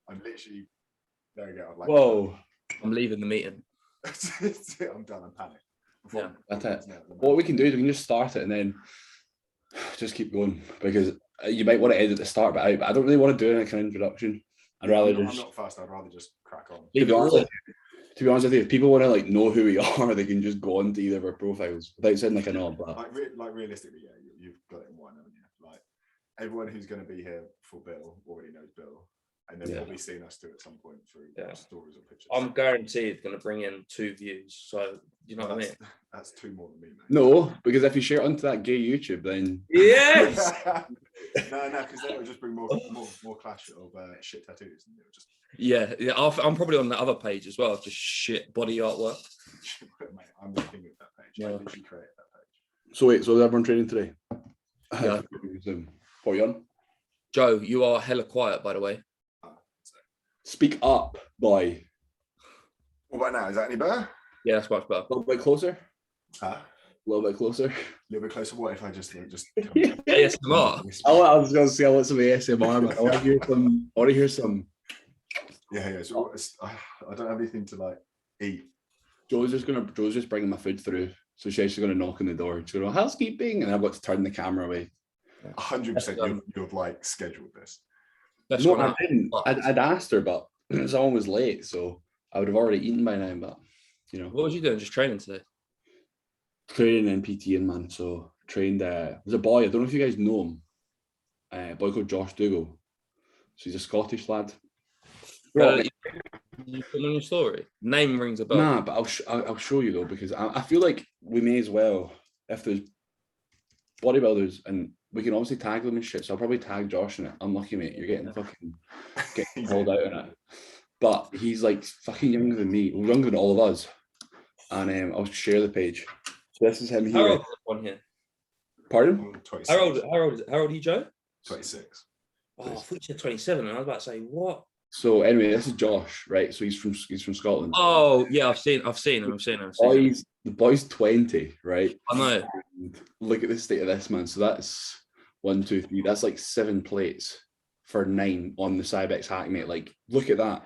I'm literally. There you go. Like, whoa. I'm leaving the meeting. I'm done. I'm panicked. Yeah, that's it. What we can do is we can just start it and then just keep going, because you might want to edit the start bit out, but I don't really want to do any kind of introduction. I'm not fast. I'd rather just crack on. To be honest with you, if people want to like know who we are, they can just go on to either of our profiles without saying like a knob. But like realistically, yeah, you've got it in one, haven't you? Like everyone who's going to be here for Bill already knows Bill, and they've probably seen us do it at some point through stories or pictures. I'm guaranteed going to bring in 2 views, so you know what I mean. That's 2 more than me, mate. No, because if you share it onto that gay YouTube, then yes. no, because then it would just bring more clash of shit tattoos, and it would just. Yeah. I'm probably on the other page as well, just shit body artwork. Mate, I'm working with that page. I literally created that page. So wait, so is everyone training today? Yeah. What are you on? Joe, you are hella quiet, by the way. Speak up, boy. What about now? Is that any better? Yeah, that's much better. A little bit closer. A little bit closer. A little bit closer. What if I just ASMR? I was going to say I want some ASMR, but I want to hear some. Yeah. So I don't have anything to like eat. Joe's just bringing my food through, so she's actually going to knock on the door. She's going to go, housekeeping, and I've got to turn the camera away. 100%. You've like scheduled this. No, I didn't. I'd asked her, but someone was late, so I would have already eaten by now. But you know, what was you doing? Just training today? Training and PTing, man. So trained. There's a boy. I don't know if you guys know him. A boy called Josh Dougal. So he's a Scottish lad. You put on your story. Name rings a bell. Nah, but I'll show you though, because I feel like we may as well, if there's bodybuilders, and we can obviously tag them and shit. So I'll probably tag Josh in it. Unlucky, mate. You're getting called out in it. But he's like fucking younger than me, younger than all of us. And I'll share the page. So this is him here. How old is one here? Pardon? 26. How old are you, Joe? 26. Oh, I thought you said 27, and I was about to say what. So anyway, this is Josh, right? So he's from Scotland. Oh yeah, I've seen him. The boy's 20, right? I know. And look at the state of this man. So that's 1, 2, 3. That's like 7 plates for 9 on the Cybex hack, mate. Like, look at that.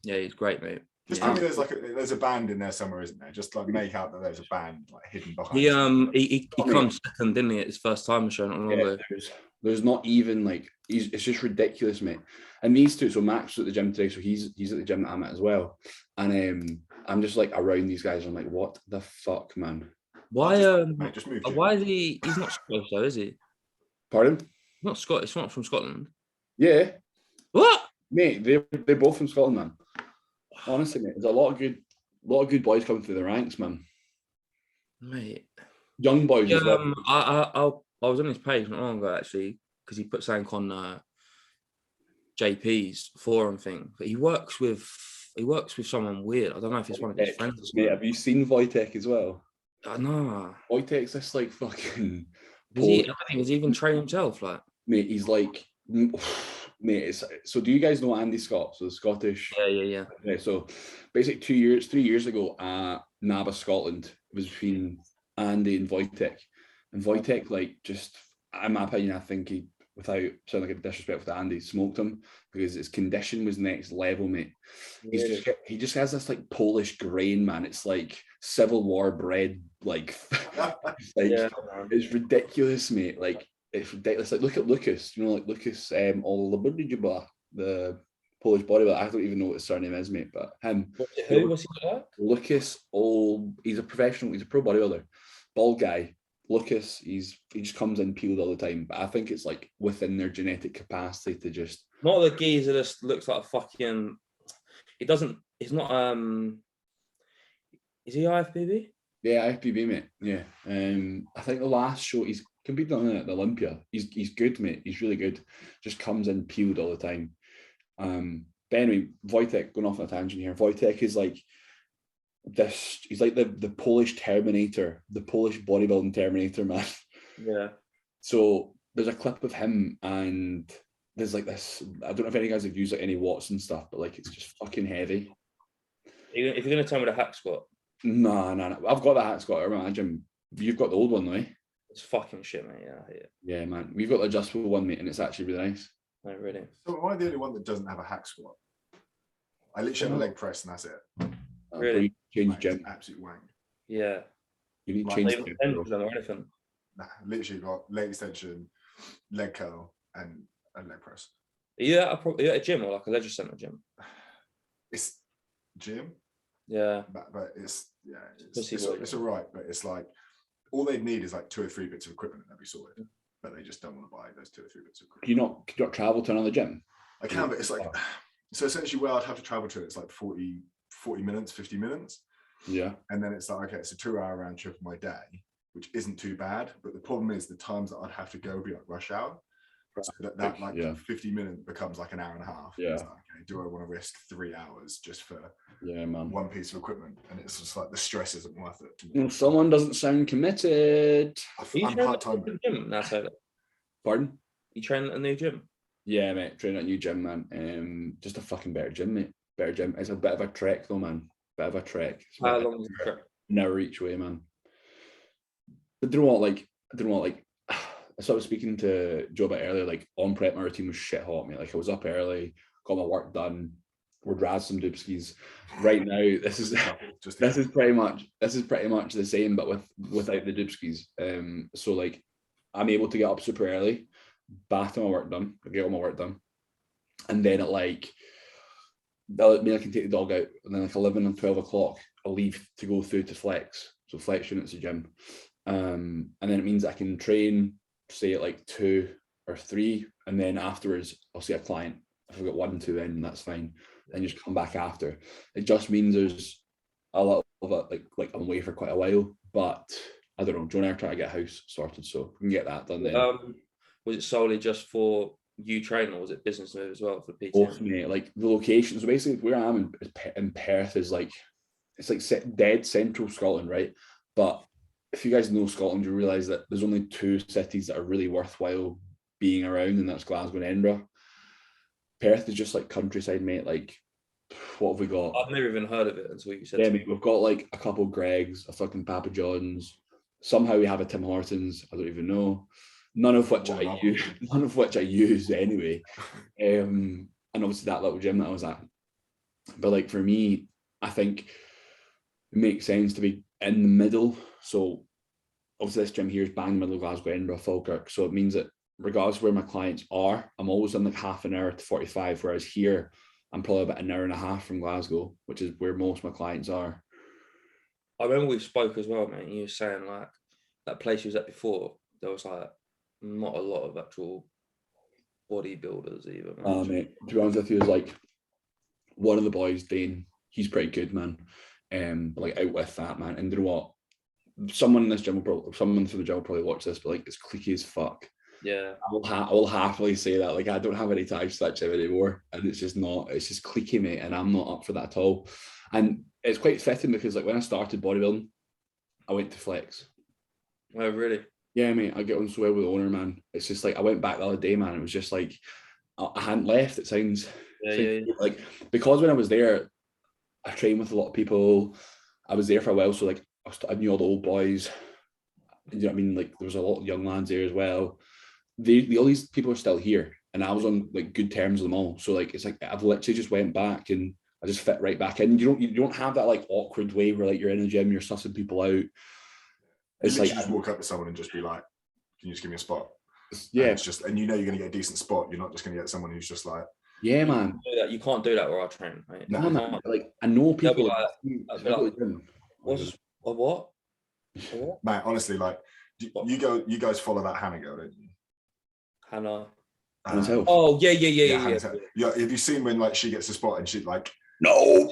Yeah, he's great, mate. Just tell me there's a band in there somewhere, isn't there? Just like make out that there's a band like hidden behind. He comes second, didn't he? At his first time show. There's not even like it's just ridiculous, mate. And these two, so Max was at the gym today, so he's at the gym that I'm at as well. And I'm just like around these guys. I'm like, what the fuck, man? Why? Just move. Why is he? He's not Scottish though, is he? Pardon? Not Scottish. Not from Scotland. Yeah. What? Mate, they're both from Scotland, man. Honestly, mate, there's a lot of good boys coming through the ranks, man. Mate, young boys. Yeah, as well. I was on his page not long ago actually, because he put something on JP's forum thing. But he works with someone weird. I don't know if it's one of his friends. Mate, have you seen Wojtek as well? No. Wojtek's this like fucking. Does he even train himself? Like, mate, he's like. Mate, so do you guys know Andy Scott? So the Scottish. Yeah. Okay, so basically 3 years ago, NABA Scotland, it was between Andy and Wojtek. And Wojtek, like, just in my opinion, I think he, without sounding like a disrespect to Andy, smoked him because his condition was next level, mate. Yeah. He just has this like Polish grain, man. It's like Civil War bred, like, it's ridiculous, mate. Like. It's ridiculous. Like, look at Lucas, like Lucas Olabudjiba, the Polish bodybuilder. I don't even know what his surname is, mate, but him. Who was he like? Lucas, he's a professional, he's a pro bodybuilder. Bald guy. Lucas, he just comes in peeled all the time. But I think it's like within their genetic capacity to just. Not the geezer just looks like a fucking. He's not. Is he IFBB? Yeah, IFBB, mate. Yeah. I think the last show he's competed on at the Olympia. He's good, mate. He's really good. Just comes in peeled all the time. But anyway, Wojtek, going off on a tangent here. Wojtek is like this. He's like the Polish Terminator, the Polish bodybuilding Terminator, man. Yeah. So there's a clip of him, and there's like this. I don't know if any guys have used like any watts and stuff, but like it's just fucking heavy. If you're gonna tell me the hack squat. No. I've got the hack squat. I imagine you've got the old one, though. Eh? It's fucking shit, mate. Yeah, I hate it. Yeah, man. We've got the adjustable one, mate, and it's actually really nice. Oh, really? So am I the only one that doesn't have a hack squat? I literally have a leg press and that's it. Really? Change gym. Absolute wank. Yeah. You need to Like, change them or anything. Nah, literally got leg extension, leg curl, and a leg press. Are you at a gym or like a leisure centre gym? It's gym. Yeah. But it's all right, but it's like all they'd need is like 2 or 3 bits of equipment and they'd be sorted. But they just don't want to buy those 2 or 3 bits of equipment. Can you not travel to another gym? I can, but it's like, so essentially where I'd have to travel to, it's like 40 minutes, 50 minutes. Yeah. And then it's like, okay, it's a 2-hour round trip of my day, which isn't too bad. But the problem is the times that I'd have to go would be like rush hour. So that like 50 minutes becomes like an hour and a half. Yeah. It's like, okay, do I want to risk 3 hours just for one piece of equipment? And it's just like the stress isn't worth it. Well, someone doesn't sound committed. I'm part-time. Pardon? You train at a new gym? Yeah, mate. Train at a new gym, man. Just a fucking better gym, mate. Better gym. It's a bit of a trek though, man. Bit of a trek. How long is the trek? An hour each way, man. But do you know what, I started speaking to Joe about earlier, like on prep, my routine was shit hot, mate. Like I was up early, got my work done, would razz some doobskis. Right now, this is pretty much the same, but without the doobskis. So like I'm able to get up super early, bath to my work done, get all my work done. And then at like I can take the dog out, and then like 11 and 12 o'clock, I'll leave to go through to Flex. So Flex unit's a gym. And then it means I can train, say at like 2 or 3, and then afterwards I'll see a client. If I've got 1 and 2 in, that's fine. Then just come back after. It just means there's a lot of it, like I'm away for quite a while, but I don't know. Joe and I are trying to get a house sorted, so we can get that done then. Was it solely just for you training, or was it business move as well for PT? Both, mate. Like the location. So basically, where I am in Perth is like, it's like dead central Scotland, right? But if you guys know Scotland, you realise that there's only 2 cities that are really worthwhile being around, and that's Glasgow and Edinburgh. Perth is just like countryside, mate. Like, what have we got? I've never even heard of it until you said. Yeah, mate, we've got like a couple of Greg's, a fucking Papa John's. Somehow we have a Tim Hortons. I don't even know. None of which I use anyway. And obviously that little gym that I was at. But like for me, I think it makes sense to be in the middle. So obviously this gym here is bang in the middle of Glasgow, Edinburgh, Falkirk. So it means that regardless of where my clients are, I'm always in like half an hour to 45, whereas here I'm probably about an hour and a half from Glasgow, which is where most of my clients are. I remember we spoke as well, man. You were saying like that place you was at before, there was like not a lot of actual bodybuilders either. Oh, mate, to be honest with you, is like one of the boys, Dane, he's pretty good, man. Like out with that, man. And you know what? Someone from the gym will probably watch this, but like it's cliquey as fuck. Yeah, I will happily say that. Like I don't have any ties to that gym anymore, and it's just cliquey, mate, and I'm not up for that at all. And it's quite fitting because like when I started bodybuilding, I went to Flex. Oh, really? Yeah, mate, I get on so well with the owner, man. It's just like I went back the other day, man. It was just like I hadn't left. It sounds like because when I was there, I trained with a lot of people. I was there for a while, so like I knew all the old boys. You know what I mean? Like there was a lot of young lads there as well. All these people are still here, and I was on like good terms with them all. So like it's like I've literally just went back and I just fit right back in. You don't have that like awkward way where like you're in a gym, you're sussing people out. It's like you just walk up to someone and just be like, "Can you just give me a spot?" Yeah, and it's just, and you know you're going to get a decent spot. You're not just going to get someone who's just like, "Yeah, man." You can't do that where I train, right? No, man. Like I know people. What's a what? Man, honestly, like you guys follow that Hannah girl, don't you? Hannah. Oh yeah. Yeah, have you seen when like she gets a spot and she's like, no.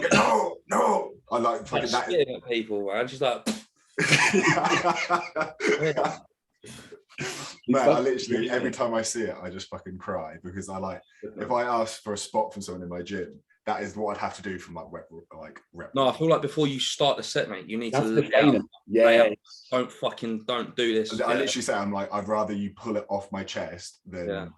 I like fucking that. At people, and she's like. Man, I literally every time I see it, I just fucking cry because I like if I ask for a spot from someone in my gym, that is what I'd have to do from like rep. No, I feel like before you start the set, mate, you need to lay out. Yeah, don't do this. I literally say I'm like I'd rather you pull it off my chest than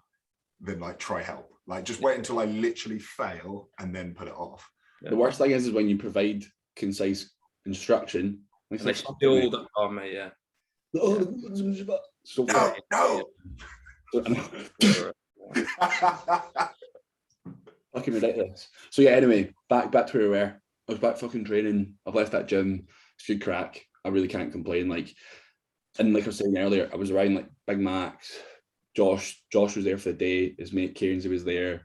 like try help. Like just wait until I literally fail and then put it off. The worst thing is when you provide concise instruction. And they still don't. Oh, mate, yeah. No. Fucking ridiculous. So yeah, anyway, back to where we were. I was back fucking training. I've left that gym. It's good crack. I really can't complain. Like, and like I was saying earlier, I was around like Big Max. Josh was there for the day. His mate Cairnsey was there.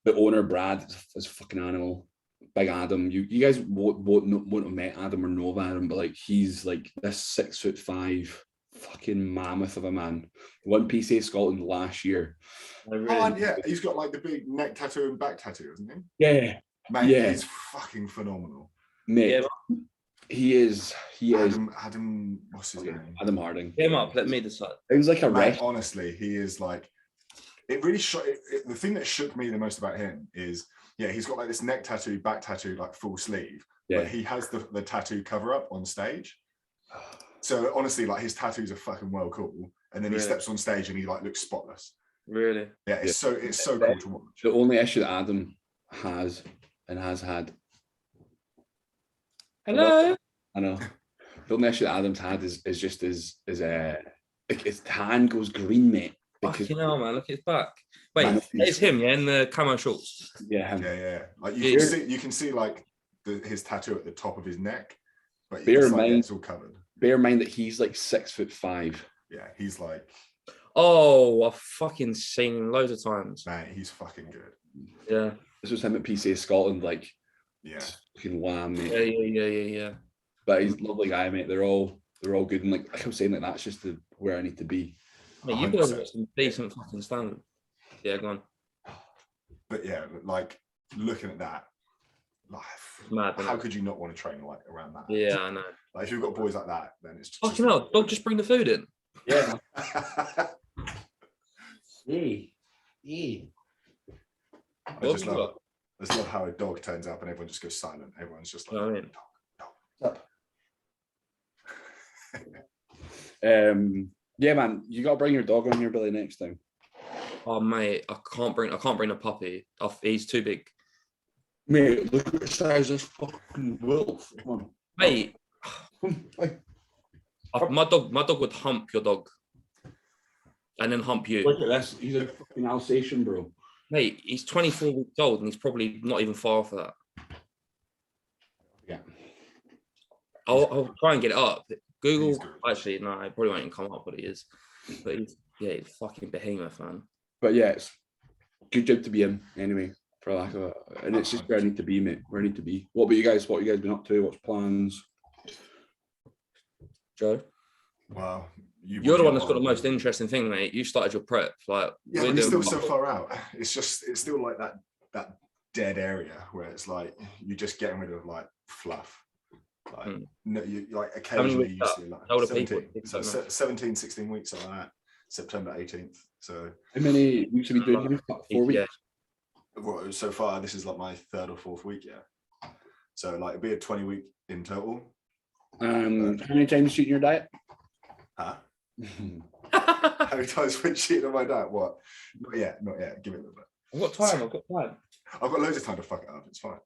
The owner Brad is a fucking animal. Big Adam. You guys won't have met Adam or know of Adam, but like he's like this 6'5" fucking mammoth of a man. Won PCA Scotland last year. Oh, yeah, he's got like the big neck tattoo and back tattoo, isn't he? Yeah, mate, yeah. He's fucking phenomenal. Mate, yeah. He is. Adam, what's his name? Adam Harding. Get him up. Let me decide. It was like a mate, honestly, he is like. It really shook. The thing that shook me the most about him is, yeah, he's got like this neck tattoo, back tattoo, like full sleeve. Yeah. But he has the tattoo cover up on stage. So honestly, like his tattoos are fucking well cool. And then he steps on stage and he like looks spotless. Really? Yeah, it's so cool to watch. The only issue that Adam has and has had. Hello. I know. The only issue that Adam's had is just his hand goes green, mate. Fucking hell, man! Look at his back. Wait, man, it's him, yeah, in the camo shorts. Yeah, him. Yeah. Like you can see like his tattoo at the top of his neck, but it's all covered. Bear in mind that he's like 6'5". Yeah, he's like. Oh, I've fucking seen him loads of times. Man, he's fucking good. Yeah. This was him at PCA Scotland, like. Yeah. Fucking wham, mate. Yeah. But he's a lovely guy, mate. They're all good, and like I was saying, like that's just where I need to be. Mate, you've got some decent fucking standard. Yeah, go on. But yeah, like looking at that, like, mad, how could you not want to train like around that? Yeah, I know. Like if you've got boys like that, then it's just. Fucking hell, dog, just bring the food in. Yeah. I just love how a dog turns up and everyone just goes silent. Everyone's just like, dog. Yeah, man, you gotta bring your dog on here, Billy, next time. Oh mate, I can't bring a puppy. He's too big. Mate, look at the size of this fucking wolf. Come on. Mate. My dog would hump your dog. And then hump you. Look at this. He's a fucking Alsatian, bro. Mate, he's 24 weeks old and he's probably not even far off of that. Yeah. I'll try and get it up. Google, actually, no, it probably won't even come up what he is. But he's fucking behemoth, man. But yeah, it's good job to be in anyway, for lack of it. And it's just where I need to be, mate. Where I need to be. What about you guys? What you guys been up to? What's plans? Joe? Wow. You're the one that's got the most interesting thing, mate. You started your prep. Like, yeah, but it's still so far out. It's still like that dead area where it's like you're just getting rid of like fluff. Like no, you like occasionally you see like 17, 16 weeks like that. September 18th. So how many weeks have you been doing? 4 weeks. Well, so far this is like my third or fourth week, yeah. So like it'd be a 20 week in total. How many times cheating your diet? Huh? How many times been cheating on my diet? What? Not yet. Give it a little bit. I've got time. I've got loads of time to fuck it up. It's fine.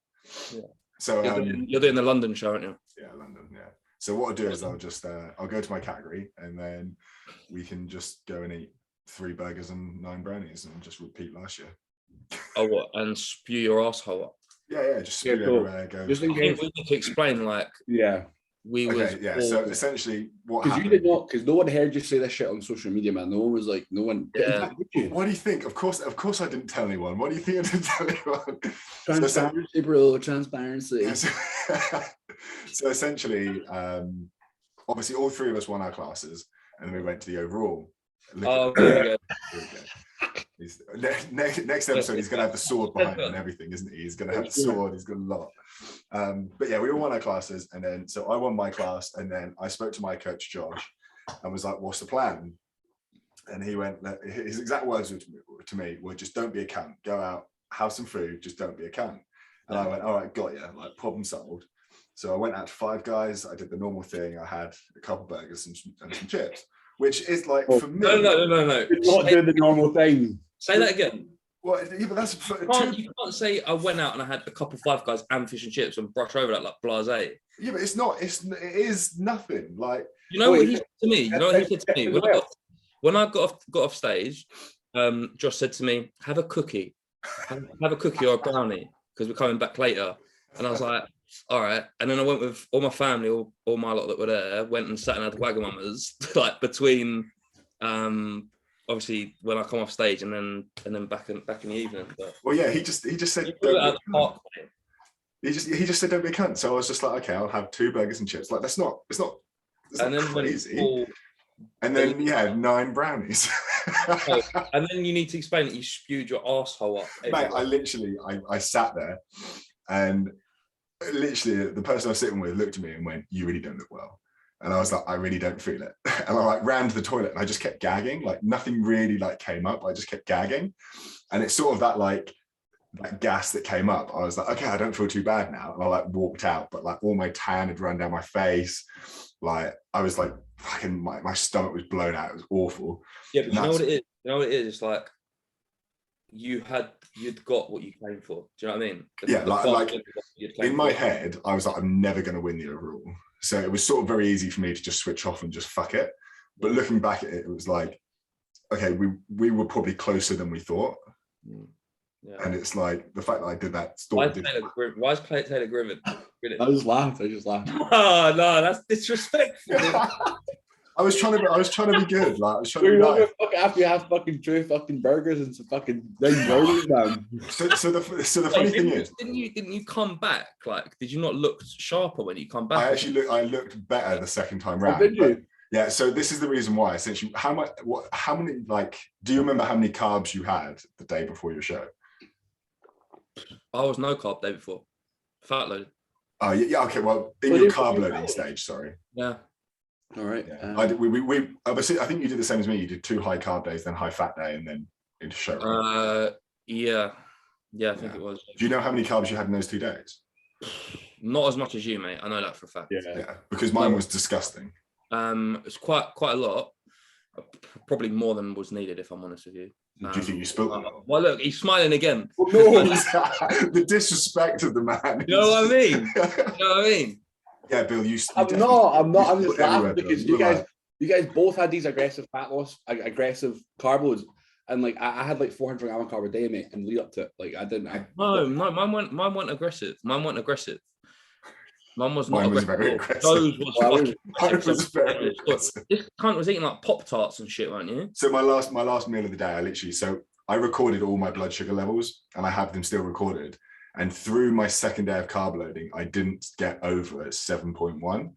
Yeah. So you're doing the London show, aren't you? Yeah, London. Yeah. So what I'll do is I'll go to my category and then we can just go and eat 3 burgers and 9 brownies and just repeat last year. Oh, what? And spew your asshole up? Yeah. Just spew everywhere. Go. Just in case we need to explain, like, yeah. So essentially what happened, you did not, because no one heard you say this shit on social media, man. No one was like, no one. Yeah. What do you think? Of course I didn't tell anyone. What do you think I didn't tell anyone? Transparency, bro. Transparency. Yeah, so essentially, obviously all 3 of us won our classes and then we went to the overall. Oh, there we go. Next episode, he's going to have the sword behind him and everything, isn't he? He's going to have the sword. He's got a lot. But yeah, we all won our classes, and then so I won my class, and then I spoke to my coach Josh, and was like, "What's the plan?" And he went, his exact words to me were, "Just don't be a cunt. Go out, have some food. Just don't be a cunt." And I went, "All right, got you. Like problem solved." So I went out to 5 Guys. I did the normal thing. I had a couple burgers and some chips. Which is like for me. No. You're not doing the normal thing. Say that again. Well, yeah, but that's you can't say I went out and I had a couple 5 Guys and fish and chips and brush over that like blasé. Yeah, but it's not. It is nothing. Like what he said to me. You know what he said to me when I got off stage, Josh said to me, have a cookie. Have a cookie or a brownie, because we're coming back later. And I was like, all right. And then I went with all my family, all my lot that were there, went and sat in the Wagamamas, like between obviously when I come off stage and then back in the evening. But well, yeah, he just said he just said don't be a cunt. So I was just like, okay, I'll have 2 burgers and chips. Like it's not crazy. And then you had 9 brownies. And then you need to explain that you spewed your asshole up. Mate, I sat there, and literally the person I was sitting with looked at me and went, "You really don't look well." And I was like, "I really don't feel it." And I like ran to the toilet and I just kept gagging. Like nothing really like came up. I just kept gagging, and it's sort of that gas that came up. I was like, okay, I don't feel too bad now. And I like walked out, but like all my tan had run down my face. Like I was like fucking my stomach was blown out. It was awful. Yeah, but you know what it is? You know what it is? It's like you'd got what you came for. Do you know what I mean? Yeah, like in my head, I was like, I'm never going to win the overall. So it was sort of very easy for me to just switch off and just fuck it. But looking back at it, it was like, okay, we were probably closer than we thought. Yeah. And it's like the fact that I did that. Why is Taylor Griffin? I just laughed. Oh no, that's disrespectful. I was trying to be good. Like I was trying to be nice. After you have fucking 2 fucking burgers and some fucking burgers, man. So the funny thing is, didn't you come back? Like, did you not look sharper when you come back? I looked better the second time round. Did you? Yeah. So this is the reason why. Essentially, how many like? Do you remember how many carbs you had the day before your show? I was no carb day before. Fat loaded. Oh yeah. Okay. Well, in your carb loading stage, sorry. Yeah. All right. Yeah. We obviously, I think you did the same as me. You did 2 high carb days, then high fat day, and then into show. Right? Yeah, I think it was. Do you know how many carbs you had in those 2 days? Not as much as you, mate. I know that for a fact. Yeah, because mine was disgusting. It's quite a lot. Probably more than was needed, if I'm honest with you. Do you think you spilled it? Well, look, he's smiling again. Well, no, the disrespect of the man. You know what I mean? You know what I mean? Yeah, Bill, I'm not. I'm just laughing because you guys both had these aggressive fat loss, aggressive carb loads, and like I had like 400 grams of carb a day, mate, and lead up to it. Like I didn't. No, mine weren't aggressive. Mine wasn't aggressive. Mine was not aggressive. Very aggressive. Those was very aggressive. This cunt was eating like Pop-Tarts and shit, weren't you? So my last meal of the day, I recorded all my blood sugar levels, and I have them still recorded. And through my second day of carb loading, I didn't get over 7.1.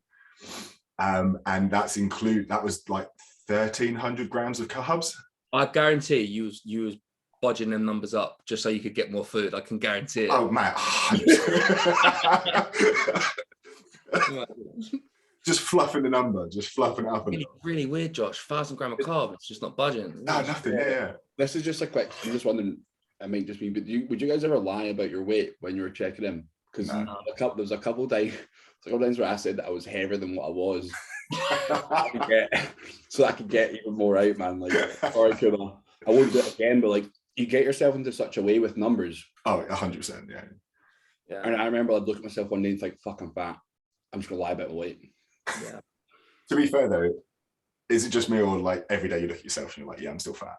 And that was like 1,300 grams of carbs. I guarantee you was budging them numbers up just so you could get more food. I can guarantee it. Oh, man. Just fluffing the number, just fluffing it up. Really weird, Josh. 1,000 grams of carb, it's just not budging. No, nothing, yeah. This is just a quick, I'm just wondering, I might just mean, but would you guys ever lie about your weight when you were checking in? Because there was a couple of times where I said that I was heavier than what I was. so I could get even more out, man. Like, sorry, Kuma, I won't do it again, but like, you get yourself into such a way with numbers. Oh, 100%, yeah. And I remember I'd look at myself one day and think, fuck, I'm fat. I'm just gonna lie about my weight. Yeah. To be fair though, is it just me, or like every day you look at yourself and you're like, yeah, I'm still fat?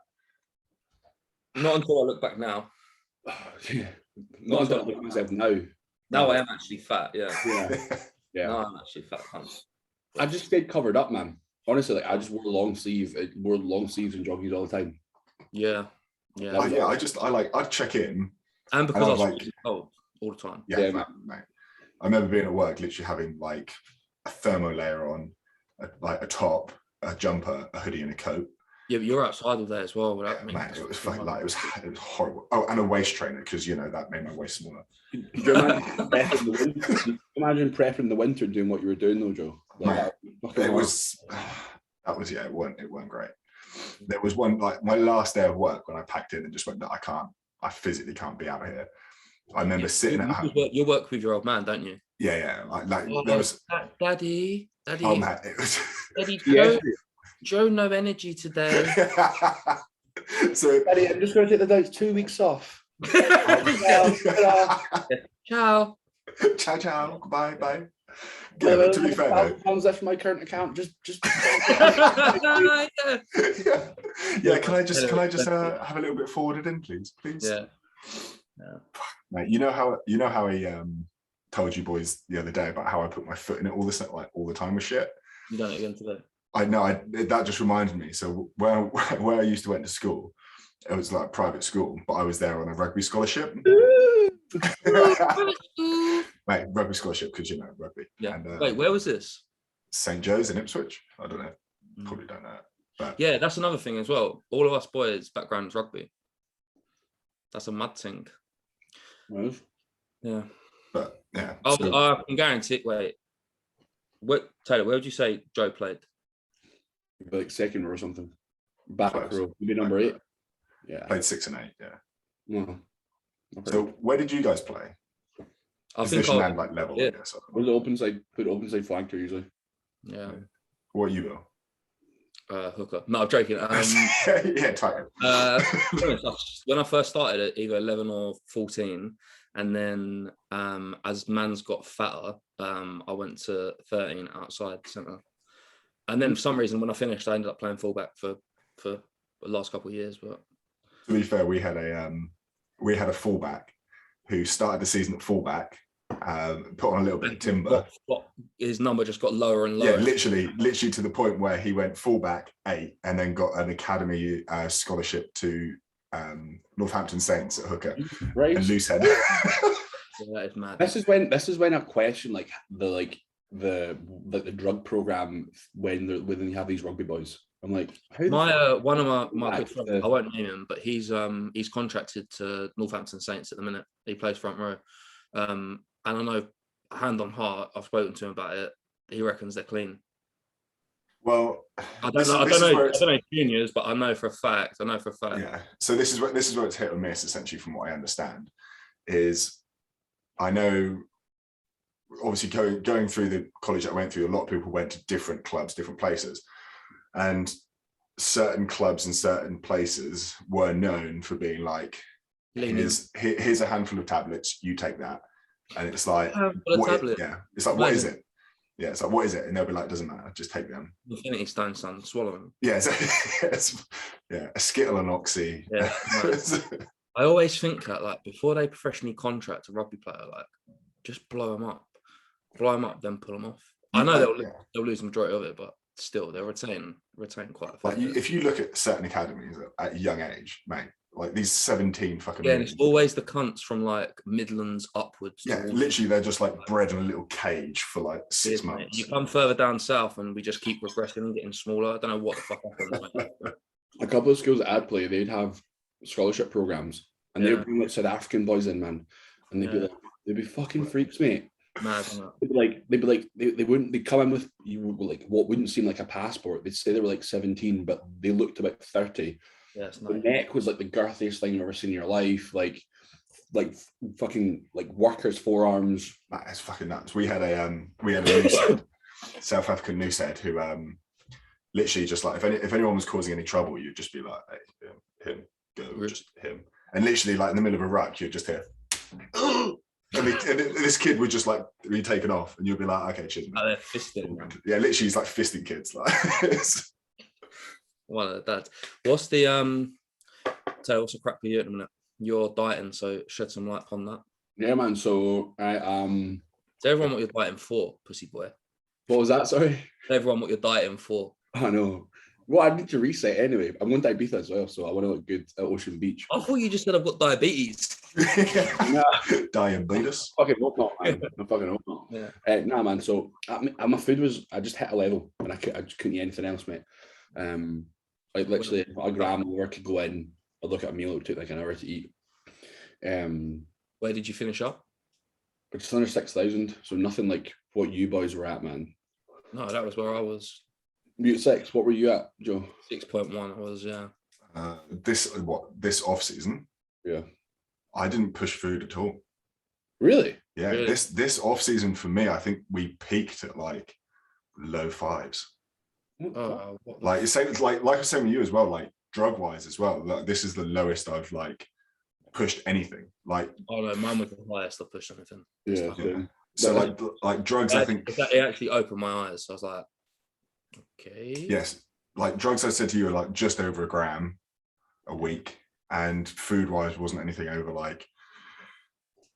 Not until I look back now. Not until I look at myself now. Now I am actually fat, yeah. Yeah. Now I'm actually fat. I just stayed covered up, man. Honestly, like I just wore long sleeves and joggies all the time. Yeah. I'd check in. And because I was like cold all the time. Yeah, mate. I remember being at work, literally having like a thermo layer on, like a top, a jumper, a hoodie, and a coat. Yeah, but you're outside all day as well. Man, it was fucking like it was horrible. Oh, and a waist trainer, because that made my waist smaller. Could you imagine prepping in the winter doing what you were doing though, Joe? Like, it weren't great. There was one, like my last day of work, when I packed in and just went, no, I physically can't be out here. I remember sitting at home. You work with your old man, don't you? Yeah. There was Daddy. Oh man, it was. Daddy, Joe, no energy today. So, Daddy, I'm just going to take the next 2 weeks off. Ciao. Ciao. Bye. Yeah, but to be fair though, pounds left from my current account. Just yeah. Can I just have a little bit forwarded in, please? Yeah. Mate, you know how I told you boys the other day about how I put my foot in it all the time with shit. You done it again today. I know. That just reminded me. So where I used to went to school, it was like a private school, but I was there on a rugby scholarship. Mate, rugby scholarship because rugby. Yeah. And, wait, where was this? St. Joe's in Ipswich. I don't know. Probably don't know. But yeah, that's another thing as well. All of us boys' background is rugby. That's a mad thing. Well, yeah. But yeah. I can guarantee. Wait, Taylor, where would you say Joe played? Like second row or something. Back row. Maybe number 8. Yeah. Played 6 and 8. Yeah. No. So where did you guys play? I think and like level. Yeah. I guess. Was the open side? Put open side flanker usually. Yeah. What are you, Bill? Hooker. No, I'm joking. Yeah, tight. When I first started at either 11 or 14, and then as man's got fatter, I went to 13 outside centre. And then for some reason, when I finished, I ended up playing fullback for the last couple of years. But to be fair, we had a fullback who started the season at fullback, put on a little bit of timber. His number just got lower and lower. Yeah, literally to the point where he went fullback 8 and then got an academy scholarship to Northampton Saints at hooker and loosehead. Yeah, that is mad. This is when I question like the drug program when you have these rugby boys. I'm like, one of my good friends, I won't name him, but he's contracted to Northampton Saints at the minute. He plays front row, and I know, hand on heart, I've spoken to him about it. He reckons they're clean. Well, I don't know juniors, but I know for a fact. Yeah. So this is where it's hit or miss, essentially, from what I understand. Is I know, obviously, going through the college I went through, a lot of people went to different clubs, different places. And certain clubs and certain places were known for being like, here's a handful of tablets, you take that. And it's like, it's like, what is it? Yeah, it's like, what is it? And they'll be like, doesn't matter, just take them. Infinity Stone, son, swallow them. Yeah, a Skittle and Oxy. Yeah, I always think that, like, before they professionally contract a rugby player, like, just blow them up, then pull them off. I know they'll lose the majority of it, but still, they'll retain quite a like if you look at certain academies at a young age, mate, like these 17 fucking and it's always the cunts from like Midlands upwards. Yeah, literally they're just like bred in a little cage for like 6 months. Mate. You come further down south and we just keep regressing and getting smaller. I don't know what the fuck happens. A couple of schools that I'd play, they'd have scholarship programs and they'd bring like South African boys in, man, and they'd be fucking freaks, mate. Mad. They'd come in with like what wouldn't seem like a passport. They'd say they were like 17, but they looked about 30. Yeah, it's the nice. neck was like the girthiest thing you've ever seen in your life. Like fucking like workers' forearms. That is fucking nuts. We had a noosehead, South African noosehead, who literally just like if anyone was causing any trouble, you'd just be like, hey, him, go, just him. And literally like in the middle of a ruck, you'd just hear and this kid would just like be taken off, and you'd be like, okay, cheers. They're fisting. Yeah, literally, he's like fisting kids. Like, one of that. What's the what's the crack for you at the minute? You're dieting, so shed some light on that. Yeah, man. So I Tell everyone what you're dieting for, pussy boy. What was that? Sorry. Tell everyone what you're dieting for. I know. Well, I need to reset anyway. I'm going to Ibiza as well, so I want to look good at Ocean Beach. I thought you just said I've got diabetes. Nah. Diabetes. Fucking hope not, man. I fucking hope not. Yeah. Nah, man. So my food was, I just hit a level, and I just couldn't eat anything else, mate. Like literally, a gram over could go in. I'd look at a meal, it would take like an hour to eat. Where did you finish up? Just under 6,000, so nothing like what you boys were at, man. No, that was where I was. You at 6? What were you at, Joe? 6.1. I was, yeah. This off season? Yeah. I didn't push food at all. Really? Yeah. Really? This off season for me, I think we peaked at like low 5s. Like it's like I was saying with you as well, like drug wise as well. Like this is the lowest I've like pushed anything. Like no, mine was the highest I pushed anything. Yeah. So like drugs, I think it actually opened my eyes. So I was like, okay. Yes, like drugs I said to you are like just over a gram a week, and food wise wasn't anything over like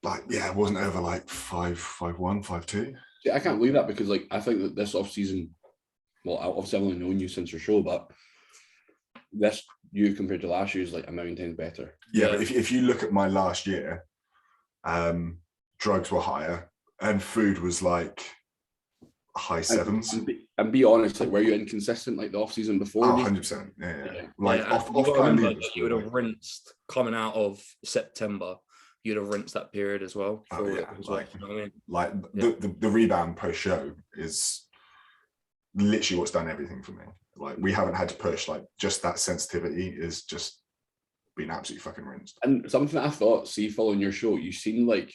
it wasn't over like 5.1, 5.2. See, I can't believe that because like I think that this off season, well, obviously I've only known you since your show, but this you compared to last year is like a million times better. Yeah, but if you look at my last year, drugs were higher and food was like high sevens. And be honest, like were you inconsistent like the off season before? 100%. Yeah. Like off you would have rinsed coming out of September. You'd have rinsed that period as well. Oh, yeah. Like, you know what I mean? Like the rebound post show is literally what's done everything for me. Like we haven't had to push. Like just that sensitivity is just been absolutely fucking rinsed. And something that I thought, see, following your show, you seemed like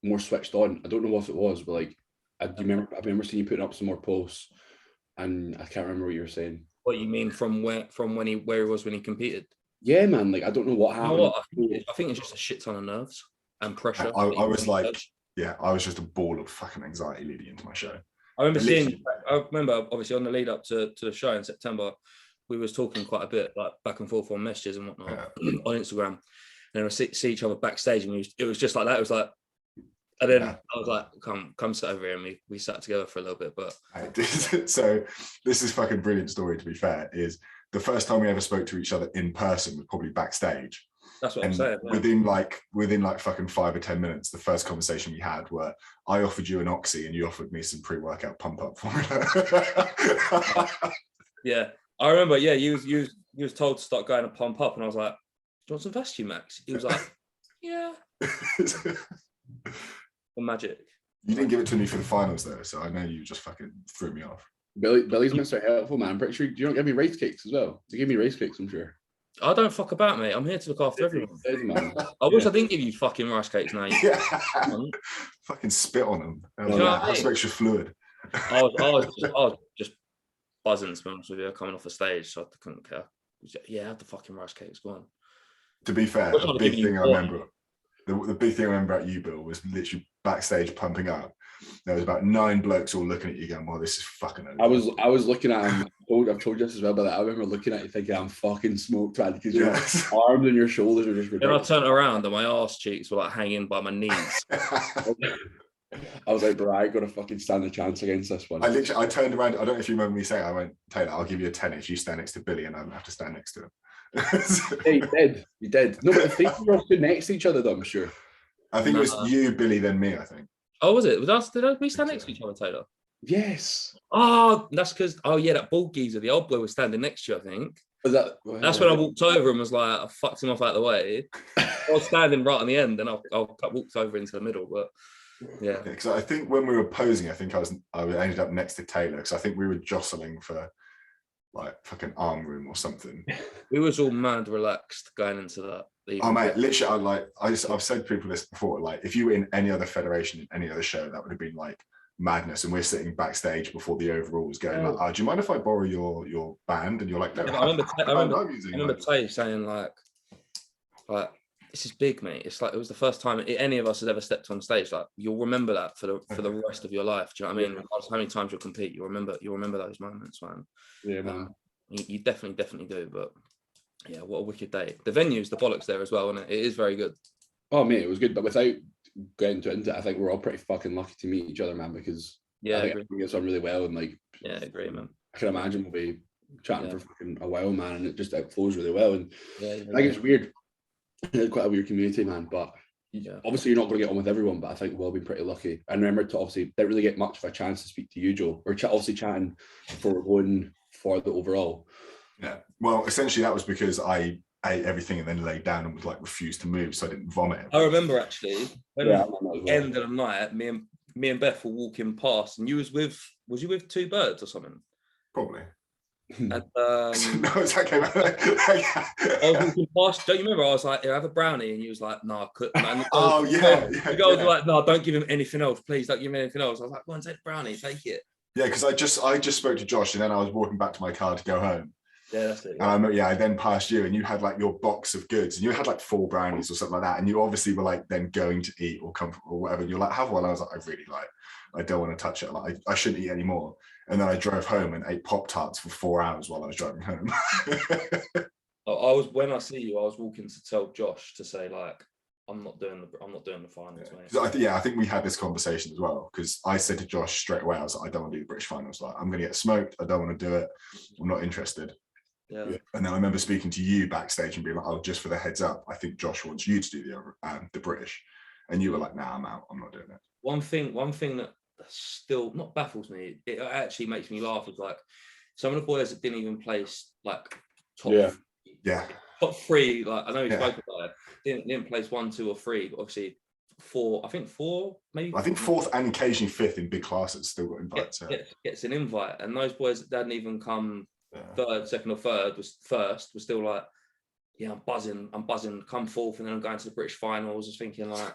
more switched on. I don't know what it was, but like I remember seeing you putting up some more posts, and I can't remember what you were saying. What you mean from where he was when he competed? Yeah, man. Like I don't know what happened. You know what? I think it's just a shit ton of nerves and pressure. I was like, I was just a ball of fucking anxiety leading into my show. I remember obviously on the lead up to the show in September, we was talking quite a bit, like back and forth on messages and whatnot on Instagram, and then we see each other backstage, and it was just like that. It was like, and then I was like, come sit over here, and we sat together for a little bit. But so this is fucking brilliant story. To be fair, is the first time we ever spoke to each other in person was probably backstage. That's what I'm saying. Yeah. Within like fucking 5 or 10 minutes, the first conversation we had where I offered you an oxy and you offered me some pre-workout pump up formula. Yeah, I remember. Yeah, you was told to start going to pump up, and I was like, "Do you want some Vestia Max?" He was like, "Yeah." The magic. You didn't give it to me for the finals though, so I know you just fucking threw me off. Billy's Mr. Helpful, man. I'm pretty sure you don't give me race cakes as well. You give me race cakes, I'm sure. I don't fuck about, mate. I'm here to look after everyone. I wish I didn't give you fucking rice cakes now. Yeah. Fucking spit on them. That's extra fluid. I was just buzzing, to be honest with you, coming off the stage, so I couldn't care. Yeah, have the fucking rice cakes. Go on. To be fair, the big thing I remember at you, Bill, was literally backstage pumping up. There was about 9 blokes all looking at you going, well, this is fucking over. I was looking at him. I've told you this as well, but I remember looking at you thinking, I'm fucking smoked, man, because your arms and your shoulders are just ridiculous. Then I turned around and my arse cheeks were like hanging by my knees. I was like, bro, I ain't gonna fucking stand a chance against this one. I turned around. I don't know if you remember me saying, I went, Taylor, I'll give you a 10 if you stand next to Billy and I don't have to stand next to him. Yeah, you did. No, but if they were stood next to each other, though, I'm sure. I think it was you, Billy, then me, I think. Oh, was it? Did we stand next to each other, Taylor? Yes. Oh, that's because, that bald geezer, the old boy, was standing next to you, I think. That's when I walked over and was like, I fucked him off out of the way. I was standing right on the end and I walked over into the middle, but yeah. Because I think when we were posing, I think I ended up next to Taylor because I think we were jostling for like fucking arm room or something. We was all mad relaxed going into that. Oh mate, literally, I've said to people this before. Like, if you were in any other federation, in any other show, that would have been like madness. And we're sitting backstage before the overalls, going like, "Oh, do you mind if I borrow your band?" And you're like, "No." I remember Tay saying like, "This is big, mate. It's like it was the first time any of us has ever stepped on stage. Like, you'll remember that for the rest of your life. Do you know what I mean? Regardless how many times you'll compete, you'll remember those moments, man. Yeah, man. You definitely do, but." Yeah, what a wicked day. The venue's the bollocks there as well, isn't it? It is very good. Oh, mate, it was good. But without getting into it, I think we're all pretty fucking lucky to meet each other, man, because I think we get on really well. And like, yeah, I agree, man. I can imagine we'll be chatting for fucking a while, man, and it just outflows really well. And I think it's weird. It's quite a weird community, man. But obviously, you're not going to get on with everyone, but I think we've all been pretty lucky. I remember to obviously didn't really get much of a chance to speak to you, Joe. We're obviously chatting before we're going for the overall. Yeah, well, essentially that was because I ate everything and then laid down and was like refused to move, so I didn't vomit. I remember actually when the end of the night, me and Beth were walking past, and was you with 2 birds or something? Probably. And, no, it's okay. I was walking past. Don't you remember? I was like, "Here, have a brownie," and you was like, "No, I couldn't." Man. The girls were like, "No, don't give him anything else, please. Don't give him anything else." I was like, "Go on, take the brownie, take it." Yeah, because I just spoke to Josh, and then I was walking back to my car to go home. Yeah, that's it. And I remember, I then passed you and you had like your box of goods and you had like 4 brownies or something like that. And you obviously were like then going to eat or come or whatever. And you're like, have one. I was like, I don't want to touch it. Like, I shouldn't eat anymore. And then I drove home and ate Pop-Tarts for 4 hours while I was driving home. When I see you, I was walking to tell Josh to say like, I'm not doing the finals, mate. I think we had this conversation as well because I said to Josh straight away, I was like, I don't want to do the British finals. Like, I'm going to get smoked. I don't want to do it. I'm not interested. Yeah. And then I remember speaking to you backstage and being like, oh, just for the heads up, I think Josh wants you to do the British. And you were like, nah, I'm out. I'm not doing it. One thing that still not baffles me, it actually makes me laugh, is like some of the boys that didn't even place like top 3. Like I know you spoke about it. Didn't place 1, 2, or 3, but obviously 4. I think 4, maybe. I think 4th and occasionally 5th in big classes still got invites. Gets an invite, and those boys that hadn't even come 3rd, 2nd, or 3rd was still like, yeah, I'm buzzing, come 4th, and then I'm going to the British finals. I was thinking like,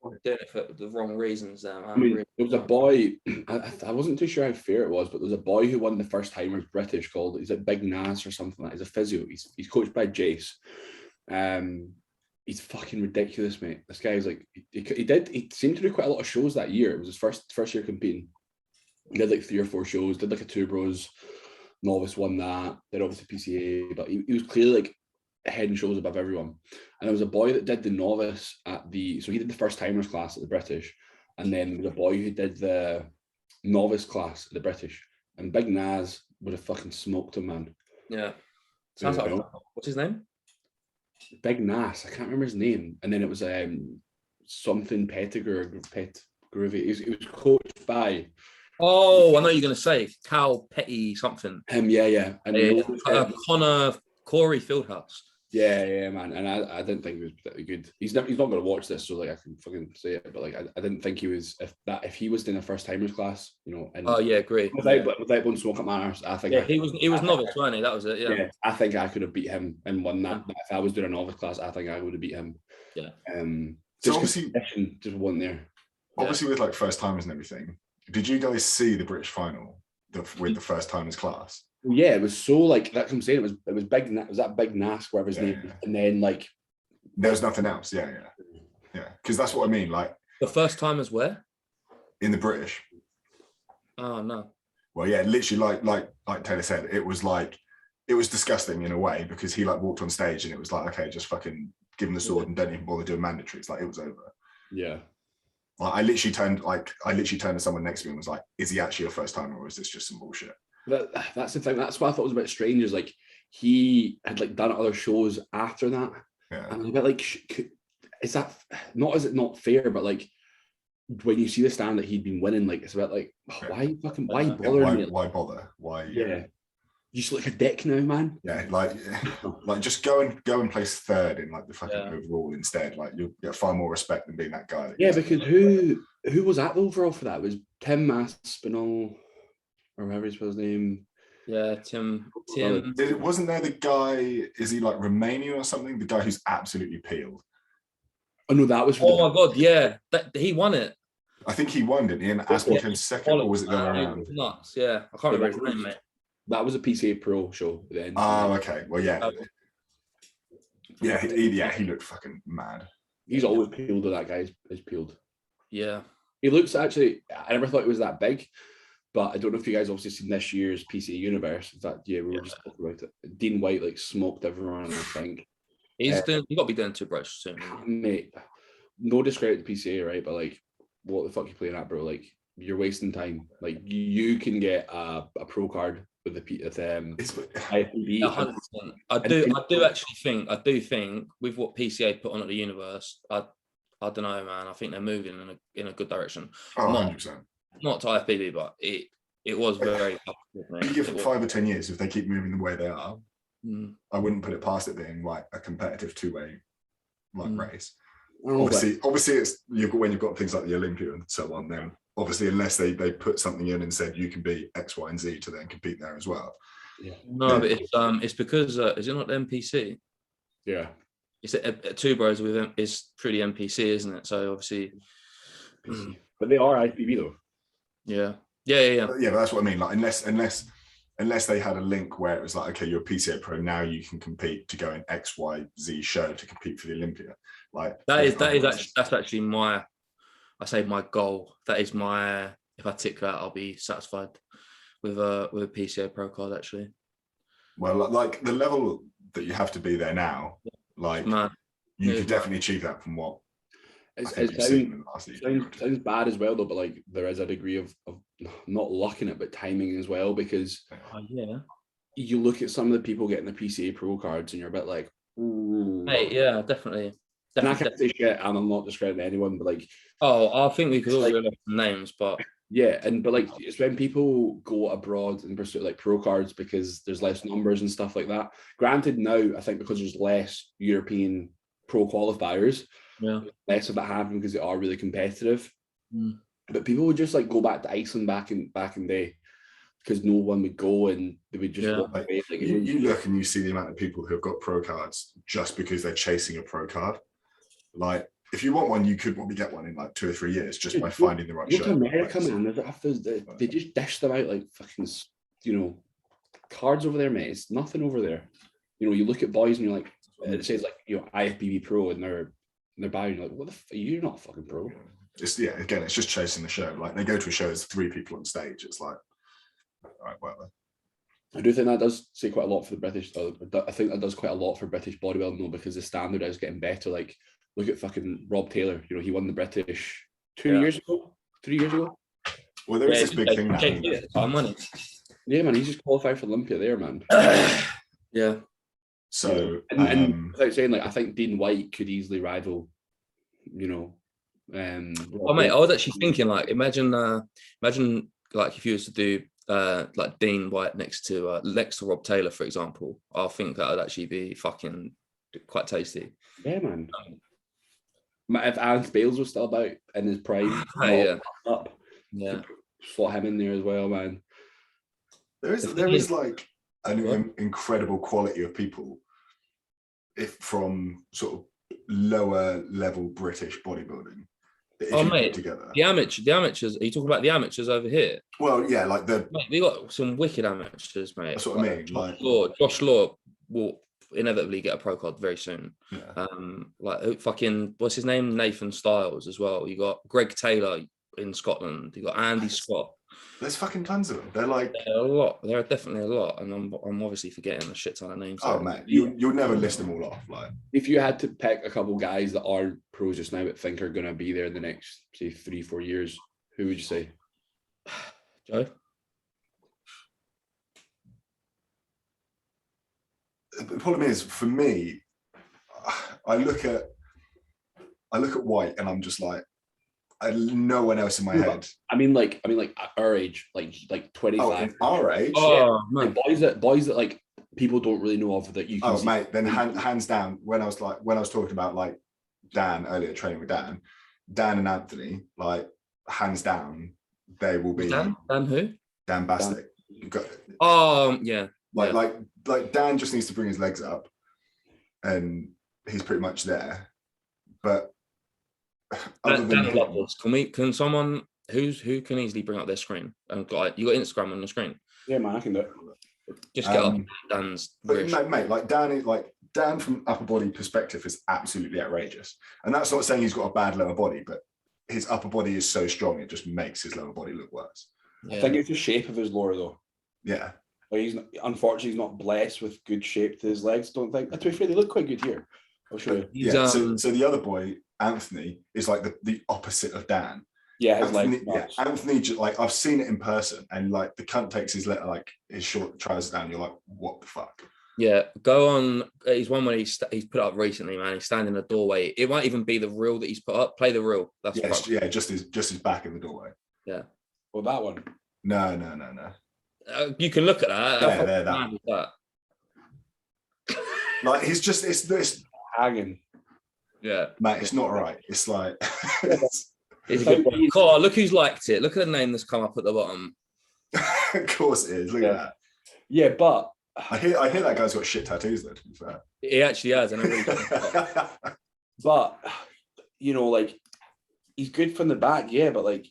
I'm doing it for the wrong reasons there, man. I mean, there was a boy, I wasn't too sure how fair it was, but there was a boy who won the first timers British he's like Big Nas or something like that. He's a physio. He's coached by Jace. He's fucking ridiculous, mate. This guy is like, he seemed to do quite a lot of shows that year. It was his first year competing. He did like 3 or 4 shows, did like a 2 bros, novice won that, did obviously PCA, but he was clearly like head and shoulders above everyone. And there was a boy that did the novice so he did the first timers class at the British, and then there was a boy who did the novice class at the British, and Big Nas would have fucking smoked him, man. Yeah. Sounds like, what's his name? Big Nas, I can't remember his name. And then it was something Pettigrew. He was coached by. Oh, I know you're going to say Cal Petty something. Him, yeah. And Connor Corey Fieldhouse. Yeah, man. And I didn't think he was particularly good. He's not going to watch this, so like I can fucking say it. But like I didn't think he was. If he was in a first timers class, you know. And great. Without blowing smoke up my arse, I think. Yeah, he was novice, wasn't he? That was it. Yeah. I think I could have beat him and won that. If I was doing a novice class, I think I would have beat him. Yeah. So obviously, just wasn't there. Obviously, with like first timers and everything, did you guys see the British final with the first timers class? Well, yeah, it was so like that. I'm saying it was big. It was that Big Nas, whatever his name, and then like there was nothing else. Yeah. Because that's what I mean. Like the first timers where in the British. Oh no. Well, yeah, literally, like Taylor said, it was disgusting in a way because he like walked on stage and it was like, okay, just fucking give him the sword and don't even bother doing mandatories. Like it was over. Yeah. Like, I literally turned to someone next to me and was like, is he actually a first timer or is this just some bullshit? That's the thing. That's what I thought was a bit strange. Is like he had like done other shows after that, and I was a bit like, is that not? Is it not fair? But like when you see the stand that he'd been winning, like it's a bit like, why bother me? Why bother? Why? Yeah, you just look like a dick now, man. Yeah, like just go and place 3rd in like the fucking overall instead. Like you'll get far more respect than being that guy. Because who was at the overall for that? It was Tim Aspinall. Or whatever his name. Yeah, Tim. Wasn't there the guy, is he like Romanian or something? The guy who's absolutely peeled. Oh no, that was. My god, yeah. He won it. I think he won, didn't he? And Aspinall came 2nd, or was it the other way around? Nuts, yeah. I can't remember his name, mate. That was a PCA Pro show then. Oh, okay. Well, yeah. He looked fucking mad. He's always peeled, or that guy is peeled. Yeah. He looks actually, I never thought he was that big. But I don't know if you guys obviously seen this year's PCA Universe. In fact, we were just talking about it. Dean White like smoked everyone, I think. You got to be doing 2 brushes soon. Mate, no discredit to PCA, right? But like, what the fuck are you playing at, bro? Like, you're wasting time. Like, you can get a pro card with the IFBB. 100%. I do think with what PCA put on at the Universe, I don't know, man. I think they're moving in a good direction. Oh, 100%. Not to IFBB, but it was very. You give it 5 or 10 years if they keep moving the way they are. I wouldn't put it past it being like a competitive 2-way race. Obviously, it's when you've got things like the Olympia and so on. Then obviously, unless they put something in and said you can be X, Y, and Z to then compete there as well. Yeah. No, but it's because is it not the NPC? Yeah. It's a 2 bros with them. It's pretty NPC, isn't it? So obviously, but they are IFBB though. Yeah. Yeah, but that's what I mean. Like, unless unless they had a link where it was like, okay, you're a PCA pro, now you can compete to go in XYZ show to compete for the Olympia. Like that's actually my goal. That is my, if I tick that, I'll be satisfied with a PCA pro card actually. Well, like the level that you have to be there now, like you could definitely achieve that from what it sounds bad as well though, but like there is a degree of not luck in it, but timing as well, because you look at some of the people getting the PCA pro cards and you're a bit like, ooh. Hey, yeah, definitely. And I can't say shit, and I'm not describing anyone, but like, I think we could all realize some names, but yeah, but like it's when people go abroad and pursue like pro cards because there's less numbers and stuff like that. Granted, now I think because there's less European pro qualifiers, less of that happening because they are really competitive. But people would just like go back to Iceland back in day because no one would go and they would just walk away. Like, you look and you see the amount of people who have got pro cards just because they're chasing a pro card. Like, if you want one, you could probably get one in like 2 or 3 years just by finding the right show. America, man, they just dish them out like fucking, cards over there, mate. It's nothing over there. You look at boys and you're like, it says like, IFBB pro and they're buying, you're like, what the you're not a fucking pro. Again, it's just chasing the show. Like, they go to a show, there's 3 people on stage. It's like, all right, whatever. I do think that does say quite a lot for the British. I think that does quite a lot for British bodybuilding though, because the standard is getting better. Like, look at fucking Rob Taylor. He won the British 3 years ago. Well, there is this big thing now. Yeah, man, he's just qualified for Olympia there, man. Yeah. So, and without saying, like, I think Dean White could easily rival, mate, I was actually thinking, like, imagine like if you was to do like Dean White next to Rob Taylor, for example. I think that would actually be fucking quite tasty. Yeah, man. If Alex Bales was still about in his prime, slot him in there as well, man. There is like an incredible quality of people from sort of lower level British bodybuilding. Mate, together. The amateurs. Are you talking about the amateurs over here? Well, yeah, like we got some wicked amateurs, mate. That's what I mean. Josh Law will inevitably get a pro card very soon. Yeah. Like fucking what's his name? Nathan Styles as well. You got Greg Taylor in Scotland. You got Andy Scott. There's fucking tons of them. They're like a lot. There are definitely a lot, and I'm obviously forgetting a shit ton of names. Oh man, you'll never list them all off. Like, if you had to pick a couple guys that are pros just now but think are going to be there in the next, say, 3-4 years, who would you say? Joe. The problem is, for me, I look at White and I'm just like, no one else in my head. I mean, like our age, like 25. Oh, our age. Oh, like boys that like people don't really know of that you can. Oh, mate. Then hands down, when I was talking about like Dan earlier, training with Dan and Anthony, like hands down, they will be. Dan who? Dan Bastic. Yeah. Like Dan just needs to bring his legs up, and he's pretty much there. But can someone who can easily bring up their screen? You got Instagram on the screen? Yeah, man, I can do it. Just get up Dan's. Mate, like Dan from upper body perspective is absolutely outrageous, and that's not saying he's got a bad lower body, but his upper body is so strong it just makes his lower body look worse. I think it's the shape of his lower though. Yeah. Like unfortunately he's not blessed with good shape to his legs. Don't think. To be fair, they look quite good here. I'll show you. Yeah. So the other boy, Anthony, is like the opposite of Dan. Yeah, Anthony, like I've seen it in person, and like the cunt takes his short trousers down. You're like, what the fuck? Yeah, go on. He's one where he's put up recently, man. He's standing in the doorway. It might even be the reel that he's put up. Play the reel. That's just his back in the doorway. Yeah. Well, that one. No. You can look at that. Yeah, that. Like it's hanging. Yeah, mate, it's not right. It's like it's a good one. God, look who's liked it. Look at the name that's come up at the bottom. Of course it is. Look at that. Yeah, but I hear that guy's got shit tattoos though, to be fair. He actually has, and but like he's good from the back, yeah, but like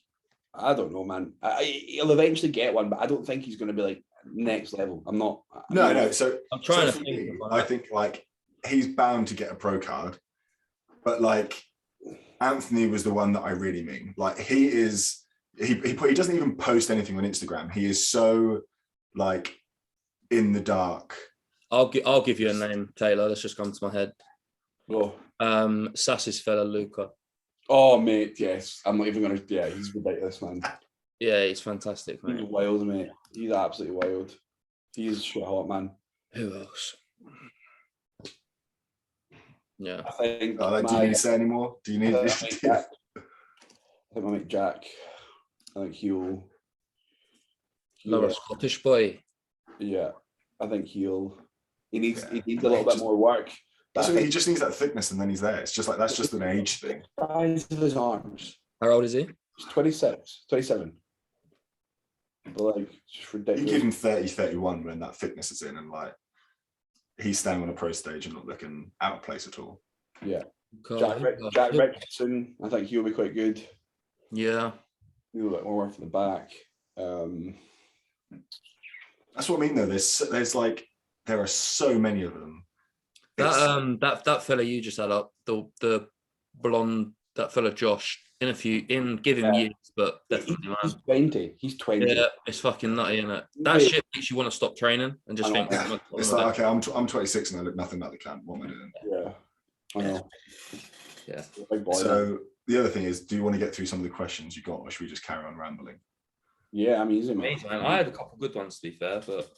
I don't know, man. He'll eventually get one, but I don't think he's going to be like next level. I'm not. No. So I'm trying so to for think. me, I think like he's bound to get a pro card, but like Anthony was the one that I really mean. Like he is. He doesn't even post anything on Instagram. He is so like in the dark. I'll give you a name, Taylor. That's just come to my head. Oh, Sass's fella Luca. oh, mate, yes. I'm not even gonna. Yeah, he's ridiculous, man. Yeah, he's fantastic, He's mate. wild, mate. He's absolutely wild. He's shit hot, man. Who else? Yeah. I think. Do you need to say any more? Do you need? I think my mate Jack. I think he'll. Another Scottish boy. Yeah, I think he'll. He needs a little bit more work. He just needs that thickness, and then he's there. It's just like that's just an age thing. Size of his arms. How old is he? He's 26, 27. But like, it's just ridiculous. You give him 30, 31 when that thickness is in, and like he's standing on a pro stage and not looking out of place at all. Yeah. God, Jack Richardson, I think he'll be quite good. Yeah. A little bit more work from the back. That's what I mean, though. There's like there are so many of them. That fella you just had up, the blonde, that fella Josh. Give him years, but definitely, man. He's 20. He's 20. Yeah, it's fucking nutty, isn't it? That shit makes you want to stop training and just think. It's like, okay, I'm 26 and I look nothing like the can. What am I doing? Yeah, I know. Yeah. So the other thing is, do you want to get through some of the questions you got, or should we just carry on rambling? Yeah, I'm easy, man. I had a couple of good ones, to be fair, but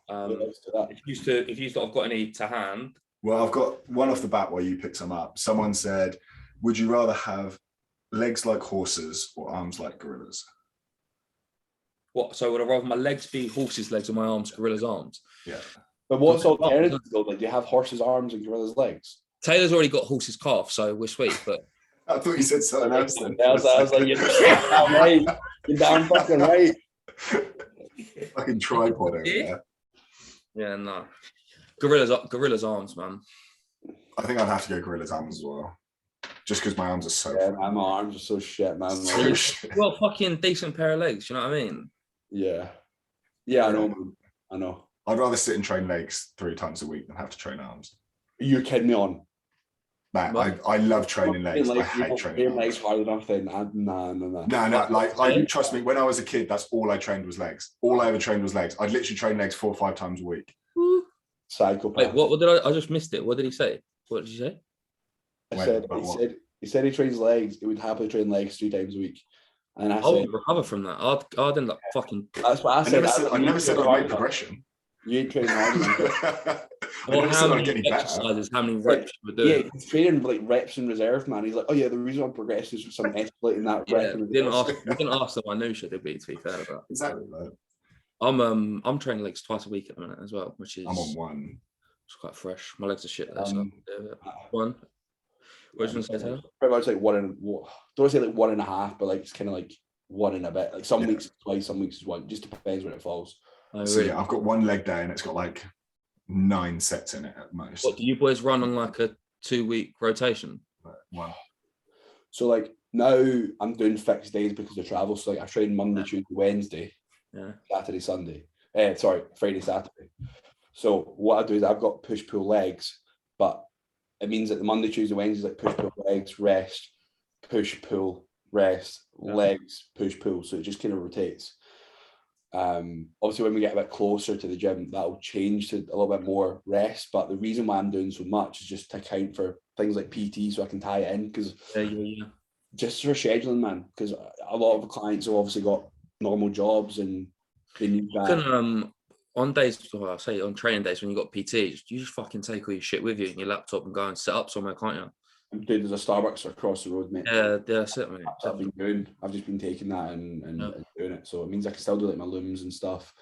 if you have got any to hand. Well, I've got one off the bat while you pick some up. Someone said, would you rather have legs like horses or arms like gorillas? What? So would I rather my legs be horses' legs or my arms gorillas' arms? Yeah. But what's alternative though? Like, do you have horses' arms and gorillas' legs? Taylor's already got horse's calf, so we're sweet. But I thought you said something else. Then. I was like, you're damn right. You're damn fucking right. Fucking tripod over there. Yeah, no. Gorillas' arms, man. I think I'd have to go gorillas' arms as well. Just because my arms are so my arms are so shit, man. Well, fucking decent pair of legs, you know what I mean? Yeah. Yeah, I know, man. I know. I'd rather sit and train legs 3 times a week than have to train arms. You're kidding me on. Man, I love training legs. I hate training legs hard enough then. No. Like, trust me, when I was a kid, that's all I trained was legs. All I ever trained was legs. I'd literally train legs 4 or 5 times a week. Psychopath. Wait, what did I just missed it. What did he say? What did you say? He said he trains legs. He would happily train legs 3 times a week. And I would recover from that. I'd end up fucking. That's what I said. I never said I'd make progression. You ain't training hard. Well, how many exercises, how many reps we're doing? Yeah, he's training like reps in reserve, man. He's like, oh yeah, the reason I'm progressing is some escalating that rep. We didn't ask them. I knew should be, to be fair about. Exactly. Right. I'm training legs twice a week at the minute as well, which is I'm on one. It's quite fresh. My legs are shit there, so one. What was you gonna say, Taylor? Pretty much like don't say like 1.5, but like it's kind of like 1 and a bit. Like some weeks it's twice, some weeks it's 1. Just depends when it falls. Oh, so really? yeah, I've got 1 leg day and it's got like 9 sets in it at most. What do you boys run on, like a 2-week rotation? One. So like now I'm doing fixed days because of travel. So like I train Monday, Tuesday, Wednesday, Saturday, Sunday. Friday, Saturday. So what I do is I've got push-pull legs, but it means that the Monday, Tuesday, Wednesday is like push-pull legs, rest, push-pull, rest, legs, push-pull. So it just kind of rotates. Obviously, when we get a bit closer to the gym, that'll change to a little bit more rest. But the reason why I'm doing so much is just to account for things like PT, so I can tie it in. Because just for scheduling, man. Because a lot of the clients have obviously got normal jobs and they need that. On days, on training days when you got PT, you just fucking take all your shit with you and your laptop and go and set up somewhere, can't you? Dude, there's a Starbucks across the road, mate. Yeah, that's it, mate. I've just been taking that and doing it. So it means I can still do like my looms and stuff.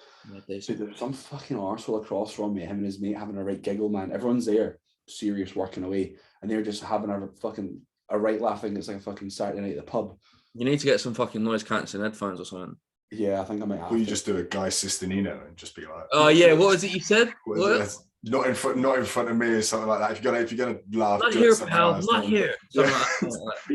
So there's some fucking arsehole across from me, him and his mate having a right giggle, man. Everyone's there, serious, working away, and they're just having a right laughing. It's like a fucking Saturday night at the pub. You need to get some fucking noise cancelling headphones or something. Yeah, I think I might have. Or you just do a Guy Sistinino and just be like, oh yeah, what was it you said? What? Not in front of me or something like that. If you're gonna laugh, not here, pal. Not here. He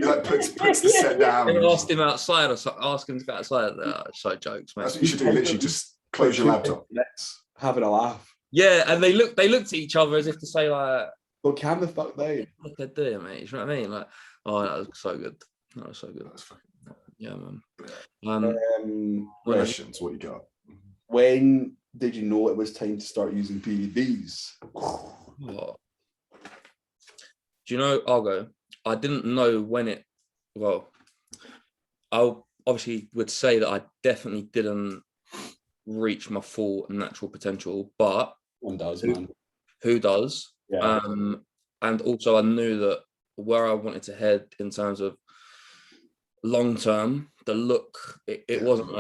like puts the set down. Ask him outside or ask him to go outside. So jokes, man. That's what you should do. Literally, just Close your laptop. Let's having a laugh. Yeah, and they looked at each other as if to say like, Well, calm the fuck down. what they're doing, mate. You know what I mean? Like, oh, that was so good. That was so good. That's fucking, Yeah, man. questions, what you got? When did you know it was time to start using PEDs? What? Do you know, Argo? I didn't know when it. Well, I obviously would say that I definitely didn't reach my full natural potential, but One does, man. who does? Yeah. And also I knew that where I wanted to head in terms of long term, the look, it wasn't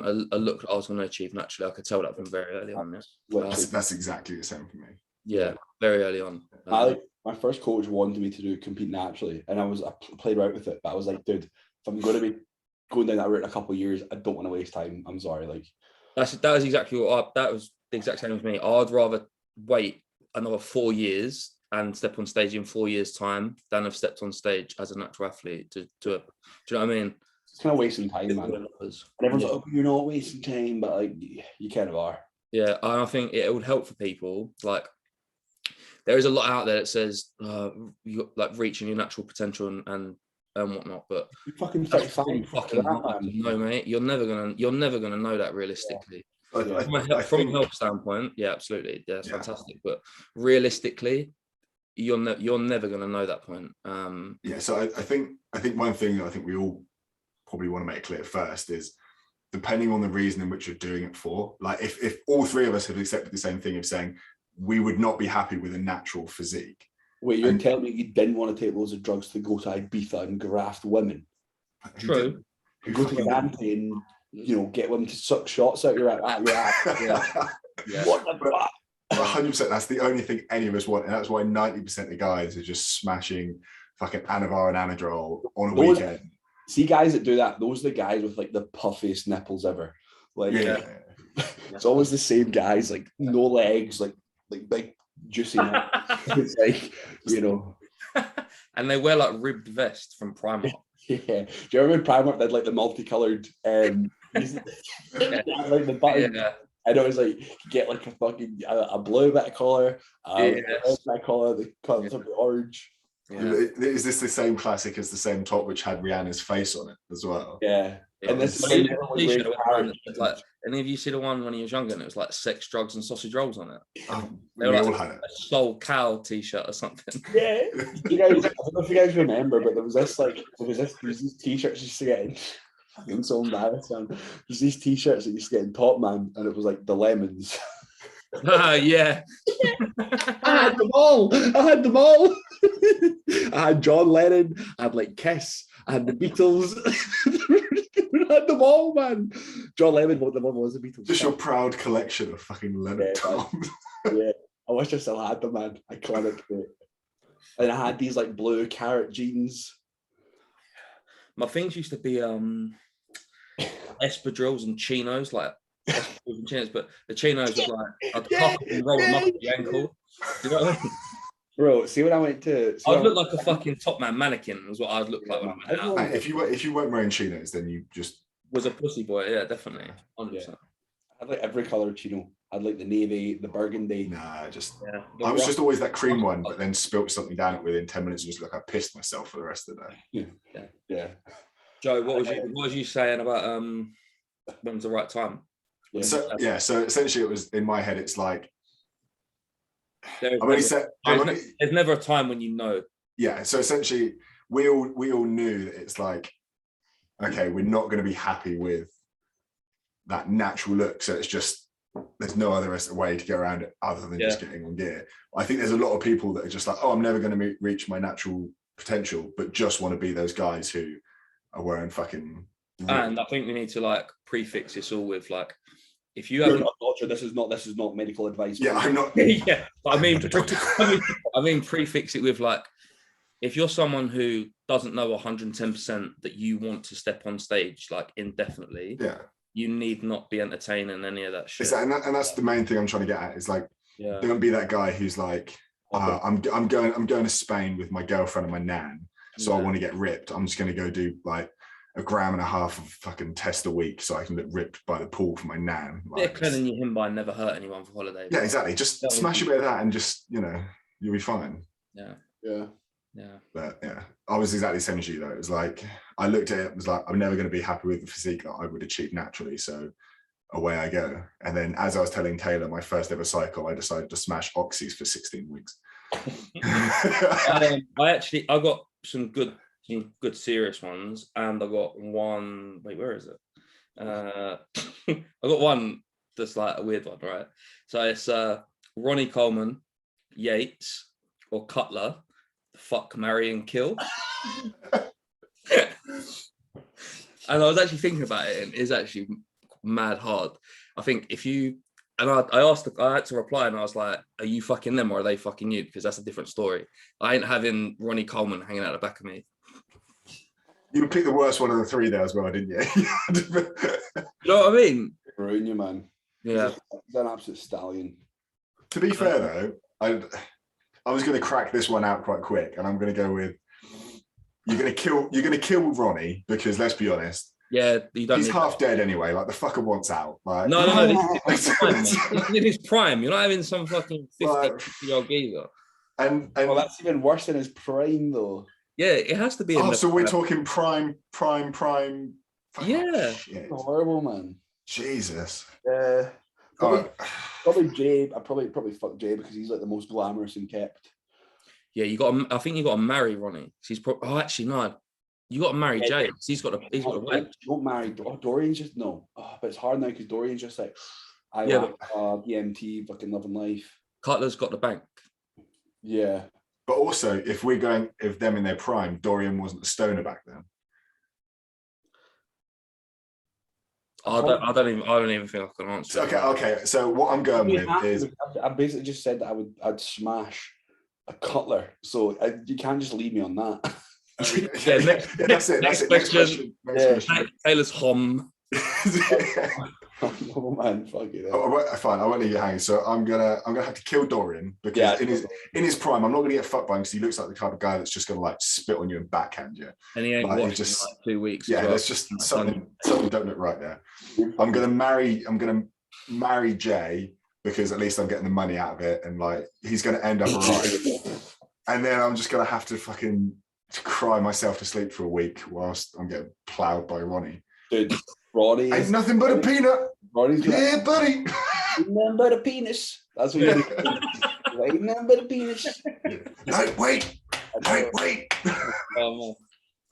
a look that I was going to achieve naturally. I could tell that from very early on. Yeah. That's exactly the same for me. Yeah, very early on. My first coach wanted me to compete naturally, and I played right with it. But I was like, dude, if I'm going to be going down that route in a couple of years, I don't want to waste time. I'm sorry, like that was exactly what that was the exact same as me. I'd rather wait another 4 years and step on stage in 4 years' time than have stepped on stage as a natural athlete. Do you know what I mean? It's kind of wasting time, man. And everyone's like, oh, you're not wasting time, but like you kind of are. Yeah, and I think it would help for people. Like, there is a lot out there that says you like reaching your natural potential and whatnot, but you're fucking 35. No, mate, you're never gonna know that realistically. Yeah. From a health standpoint, yeah, absolutely, yeah, it's fantastic. But realistically, you're never gonna know that point. So I think one thing that I think we all probably want to make clear first is, depending on the reason in which you're doing it for, like if all three of us have accepted the same thing of saying we would not be happy with a natural physique. Wait, you're telling me you didn't want to take loads of drugs to go to Ibiza and graft women? True. Go to Dante and get women to suck shots out your ass. Yeah. What the fuck? 100%. That's the only thing any of us want, and that's why 90% of guys are just smashing fucking Anavar and Anadrol on a weekend. See, guys that do that, those are the guys with like the puffiest nipples ever. Like, it's always the same guys, like no legs, like big juicy. It's like, and they wear like ribbed vest from Primark. Yeah. Do you remember Primark? They had like the multicolored like the button. Yeah. I know, it's like get like a fucking a blue bit of collar, red bit of collar, the color of the orange. Yeah. Is this the same classic as the same top which had Rihanna's face on it as well? Yeah. And this is like, any of you see the one when he was younger and it was like sex, drugs, and sausage rolls on it? They were like a Soul Cow t-shirt or something. Yeah. You guys, I don't know if you guys remember, but there was these t-shirts you used to get in. Fucking so embarrassed, man. There's these t-shirts that you used to get in Top Man, and it was like the lemons. Yeah. I had them all. I had John Lennon. I had like Kiss. I had the Beatles. I had them all, man. John Lennon, what the one was the Beatles. Just your proud collection of fucking Lennon tops. Yeah, I wish I still had them, man. Iconic. And I had these like blue carrot jeans. My things used to be espadrilles and chinos, like and chinos, but the chinos was like I'd cuff and roll them up at the ankle. Do you know what I mean? Bro, see when I went to... I'd look like a fucking Top Man mannequin was what I'd look like when I went out. If you weren't wearing chinos, then you just... Was a pussy boy, yeah, definitely. 100%. Yeah. I had like every colour chino. I had like the navy, the burgundy. Nah, I was just always that cream one, but then spilt something down it within 10 minutes and just like I pissed myself for the rest of the day. Yeah. Joe, what was you saying about when's the right time? So essentially it was in my head, it's like there's never a time when you know. Yeah, so essentially we all knew that it's like, okay, we're not going to be happy with that natural look, so it's just there's no other way to go around it other than just getting on gear. I think there's a lot of people that are just like, oh, I'm never going to reach my natural potential, but just want to be those guys who are wearing fucking. And I think we need to like prefix this all with like, if you have not doctor, this is not medical advice. Yeah, I'm not. Yeah, I mean, prefix it with like, if you're someone who doesn't know 110% that you want to step on stage like indefinitely, you need not be entertaining any of that shit. And that's the main thing I'm trying to get at. Is like, don't be that guy who's like, I'm going to Spain with my girlfriend and my nan, so I want to get ripped. I'm just going to go do like a gram and a half of fucking test a week so I can look ripped by the pool for my nan. They're cleaning you him by never hurt anyone for holiday. Yeah, exactly. Just smash a bit of that and just, you know, you'll be fine. Yeah. But yeah, I was exactly the same as you though. It was like, I looked at it, it was like, I'm never going to be happy with the physique that I would achieve naturally. So away I go. And then as I was telling Taylor, my first ever cycle, I decided to smash oxys for 16 weeks. I got some good serious ones, and I got one. Wait, where is it? I got one that's like a weird one, right? So it's Ronnie Coleman, Yates, or Cutler. Fuck, marry, and kill. And I was actually thinking about it, and it's actually mad hard. I think if you and I had to reply, and I was like, "Are you fucking them, or are they fucking you?" Because that's a different story. I ain't having Ronnie Coleman hanging out the back of me. You picked the worst one of the three there as well, didn't you? You know what I mean? Ruin you, man. Yeah, he's an absolute stallion. To be fair though, I was going to crack this one out quite quick, and I'm going to go with you're going to kill Ronnie, because let's be honest. Yeah, he's half dead anyway. Like, the fucker wants out. Like, no, this is in his prime. You're not having some fucking 50-year-old geezer. And well, that's even worse than his prime, though. Yeah, it has to be. So we're talking prime. Yeah, horrible, man. Jesus. Probably Jay. I probably fuck Jay because he's like the most glamorous and kept. Yeah, I think you got to marry Ronnie. Actually no. You got to marry Jay. He's got a wedge. Don't marry Dorian's just no. Oh, but it's hard now because Dorian's just like DMT, fucking loving life. Cutler's got the bank. Yeah. But also, if them in their prime, Dorian wasn't a stoner back then. I don't even think I can answer. Okay. So what I'm going with is, I basically just said that I'd smash a Cutler. So you can't just leave me on that. That's it. Next question. Taylor's hom. Oh man, fuck it. Fine, I won't leave you hanging. So I'm gonna have to kill Dorian, because in his prime, I'm not gonna get fucked by him because he looks like the kind of guy that's just gonna like spit on you and backhand you. And he ain't watched in like 2 weeks. Yeah, there's just something don't look right there. I'm gonna marry Jay, because at least I'm getting the money out of it, and like he's gonna end up alright. And then I'm just gonna have to fucking cry myself to sleep for a week whilst I'm getting ploughed by Ronnie. Dude, Ronnie ain't nothing but a peanut. Ronnie's yeah, buddy. Ain't nothing but a penis. That's what you do. Ain't nothing but a penis. Lightweight. Oh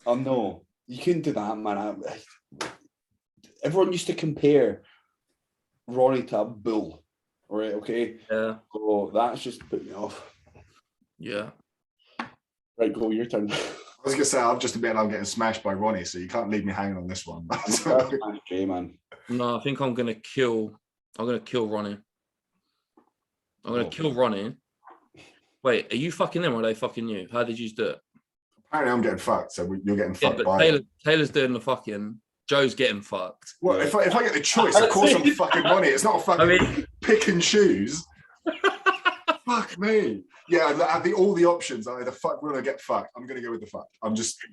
no, you couldn't do that, man. Everyone used to compare Ronnie to a bull, right? Okay. Yeah. So that's just put me off. Yeah. Right, go, your turn. I was gonna say, I'm just admitting I'm getting smashed by Ronnie, so you can't leave me hanging on this one. Okay, man. No, I think I'm gonna kill Ronnie. I'm gonna kill Ronnie. Wait, are you fucking them or are they fucking you? How did you do it? Apparently I'm getting fucked, so you're getting fucked by Taylor's doing the fucking. Joe's getting fucked. Well, if I get the choice, of course I'm fucking Ronnie. It's not a fucking pick and choose. Fuck me. Yeah, I think all the options are either fuck Will or get fucked. I'm gonna go with the fuck. I'm just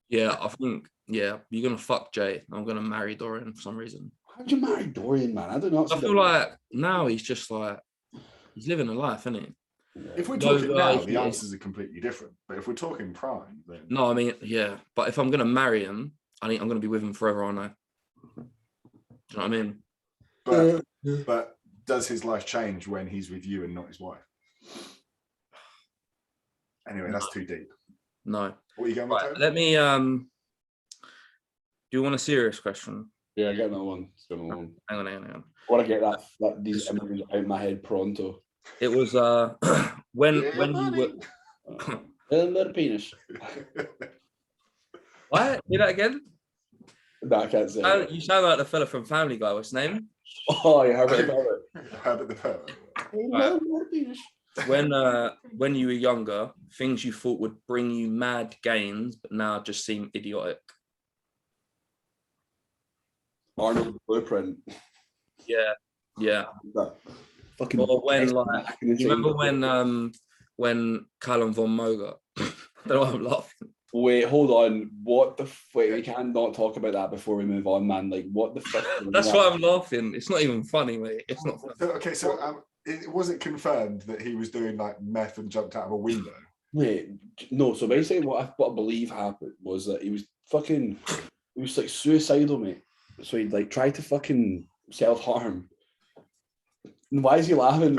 Yeah, I think you're gonna fuck Jay. I'm gonna marry Dorian for some reason. How'd you marry Dorian, man? I don't know. I feel like now he's just like he's living a life, isn't he? If we're talking now, the answers are completely different. But if we're talking prime, then no, I mean, yeah. But if I'm gonna marry him, I think I'm gonna be with him forever, aren't I? Do you know what I mean? But does his life change when he's with you and not his wife? Anyway, that's too deep. No. What are you going with? Let me do you want a serious question? Yeah, get another one. Hang on. I want to get these images out of my head pronto. It was when you were Little penis. What? Do that again? No, I can't say. You sound like the fella from Family Guy. What's his name? Oh, yeah, Herbert the Poet. When you were younger, things you thought would bring you mad gains, but now just seem idiotic. Arnold Blueprint. Yeah. Fucking. Or when you remember when Callum von Moga? I don't know why I'm laughing. Wait, hold on. What the wait? We can't not talk about that before we move on, man. Like, what the fuck? That's why I'm laughing. It's not even funny, mate. It's not funny. So it wasn't confirmed that he was doing like meth and jumped out of a window. Wait, no. So basically, what I believe happened was that he was like suicidal, mate. So he like tried to fucking self-harm. And why is he laughing?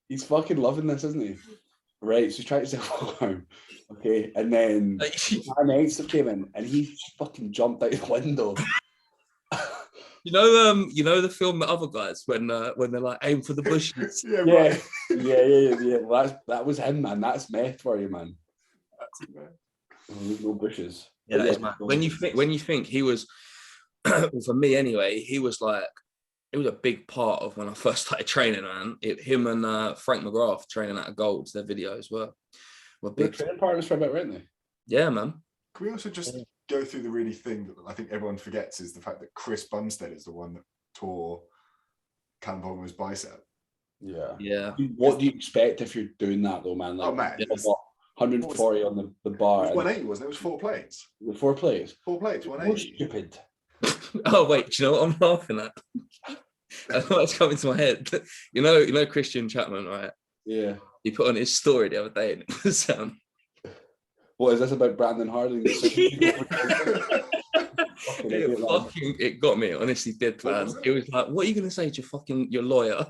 He's fucking loving this, isn't he? Right, so he's trying to self-harm. Okay, and then an answer came in, and he fucking jumped out the window. You know the film The Other Guys when they're like aim for the bushes. Yeah. Well, that was him, man. That's meth for you, man. No bushes. Yeah, that is mad. When you think he was, well, for me anyway, he was a big part of when I first started training, man. Him and Frank McGrath training out of Golds, their videos were big. Training partners for a bit, weren't they? Yeah, man. Can we also just go through the really thing that I think everyone forgets is the fact that Chris Bumstead is the one that tore Callum Bogman's bicep. Yeah. Yeah. What do you expect if you're doing that though, man? Like, oh man, 140 on the bar. It was 180, wasn't it? It was 4 plates. The 4 plates. 4 plates, 180. Stupid. Oh wait, do you know what I'm laughing at? That's what's coming to my head. You know Christian Chapman, right? Yeah. He put on his story the other day, and it was what is this about Brandon Harding? It got me. It honestly did, man. It was like, what are you going to say to your lawyer?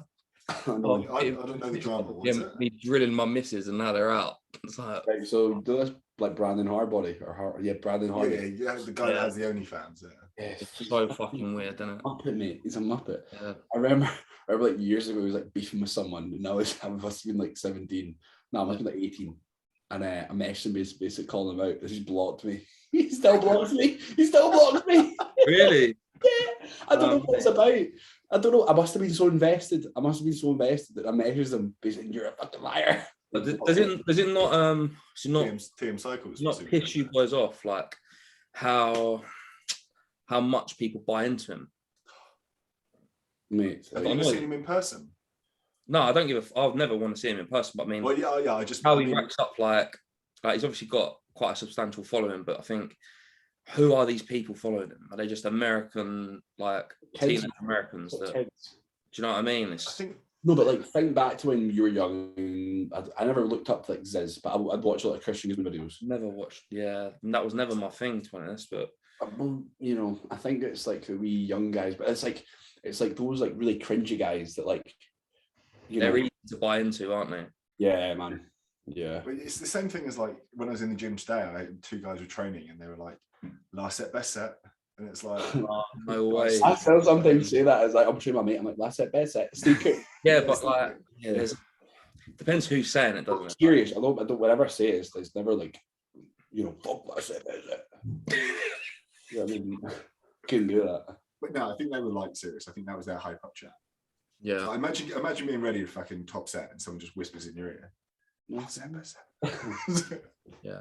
I don't know the drama. Me drilling my missus, and now they're out. It's like, right, so do this like Brandon Hardbody Brandon Harding. Yeah, the guy that has the OnlyFans. Yeah, it's so fucking weird, isn't it? Muppet, mate. He's a Muppet. Yeah. I remember like years ago, he was like beefing with someone, and I must have been like 17. No, I must have been like 18. And I messaged him basically calling him out. He's blocked me. He still blocks me. Really? Yeah. I don't know what it's about. I don't know. I must have been so invested. that I messaged him basically, you're a fucking liar. Does it not TM Cycles not piss you boys off like how much people buy into him? Mate, have you ever seen him in person? No, I don't give I'll never want to see him in person, but I mean, well, yeah, he racks up like he's obviously got quite a substantial following, but I think, who are these people following him? Are they just American, like teenage Americans? Do you know what I mean? No, but like think back to when you were young. I never looked up to like Ziz, but I'd watch a lot of Christian videos. Never watched. Yeah, that was never my thing, to be honest. But you know, I think it's like the wee young guys, but it's like those like really cringy guys that like. They're easy to buy into, aren't they? Yeah, man. Yeah. But it's the same thing as like when I was in the gym today, I had 2 guys were training and they were like, last set, best set. And it's like, oh, no way. I still sometimes say that as like, I'm training my mate, I'm like, last set, best set. Steve Cook. Yeah, but like, depends who's saying it, doesn't it? Curious. I don't whatever I say is, it's never like, you know, fuck last set, best set. Yeah, I mean, couldn't do that. But no, I think they were like serious. I think that was their hype up chat. Yeah. So imagine being ready to fucking top set and someone just whispers in your ear. Last set, best set. Yeah.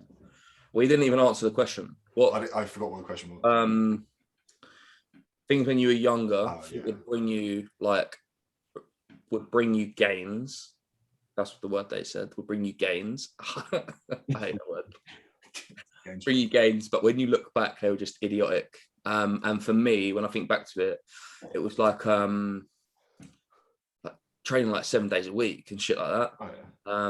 Well, you didn't even answer the question. What I forgot what the question was. Things when you were younger would bring you gains. That's what the word they said. Would bring you gains. I hate that word. Bring you gains, but when you look back, they were just idiotic. And for me, when I think back to it, it was like training like 7 days a week and shit like that. Oh, yeah.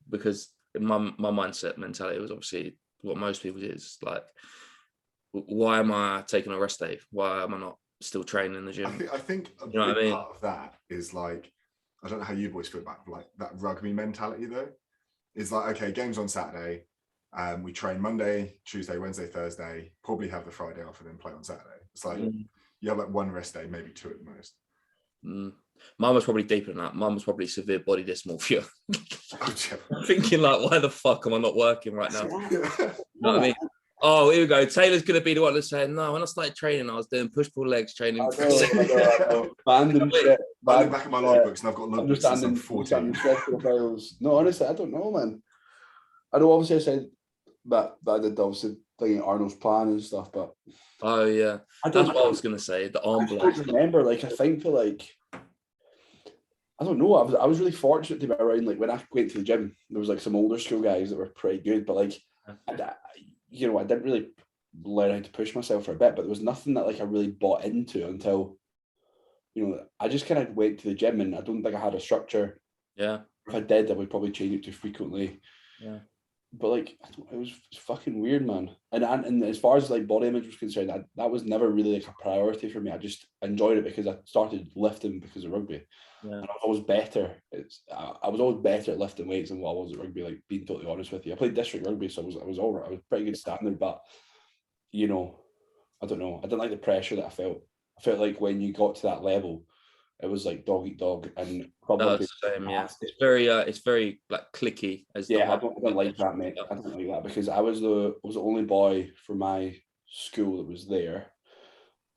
Because my mindset mentality was obviously what most people is like, why am I taking a rest day? Why am I not still training in the gym? I think a big part of that is like, I don't know how you boys feel about like that rugby mentality though. It's like, okay, games on Saturday. We train Monday, Tuesday, Wednesday, Thursday, probably have the Friday off and then play on Saturday. It's like you have like 1 rest day, maybe 2 at the most. Mine was probably deeper than that. Mine was probably severe body dysmorphia. I'm thinking like, why the fuck am I not working right now? You know what I mean? Oh, here we go. Taylor's going to be the one that's saying, no, when I started training, I was doing push-pull legs training. I know. Random shit. I look back at my logbooks and I've got logbooks since I'm 14. No, honestly, I don't know, man. I know obviously I said that I did obviously thinking Arnold's plan and stuff, but... Oh, yeah. That's what I was going to say, the arm blast. I remember, like, I think that, like... I don't know, I was really fortunate to be around, like, when I went to the gym, there was, like, some older school guys that were pretty good, but, like, And I didn't really learn how to push myself for a bit, but there was nothing that like I really bought into until, I just kind of went to the gym, and I don't think I had a structure. Yeah. If I did, I would probably change it too frequently. Yeah. But like, it was fucking weird, man. And as far as like body image was concerned, that was never really like a priority for me. I just enjoyed it because I started lifting because of rugby. Yeah. And I was always better. I was always better at lifting weights than what I was at rugby. Like, being totally honest with you, I played district rugby, so I was all right. I was pretty good standard, but I don't know. I didn't like the pressure that I felt. I felt like when you got to that level, it was like dog eat dog, and probably same. Yeah, it's very like clicky. As I don't like that, mate. I don't like that because I was the only boy from my school that was there.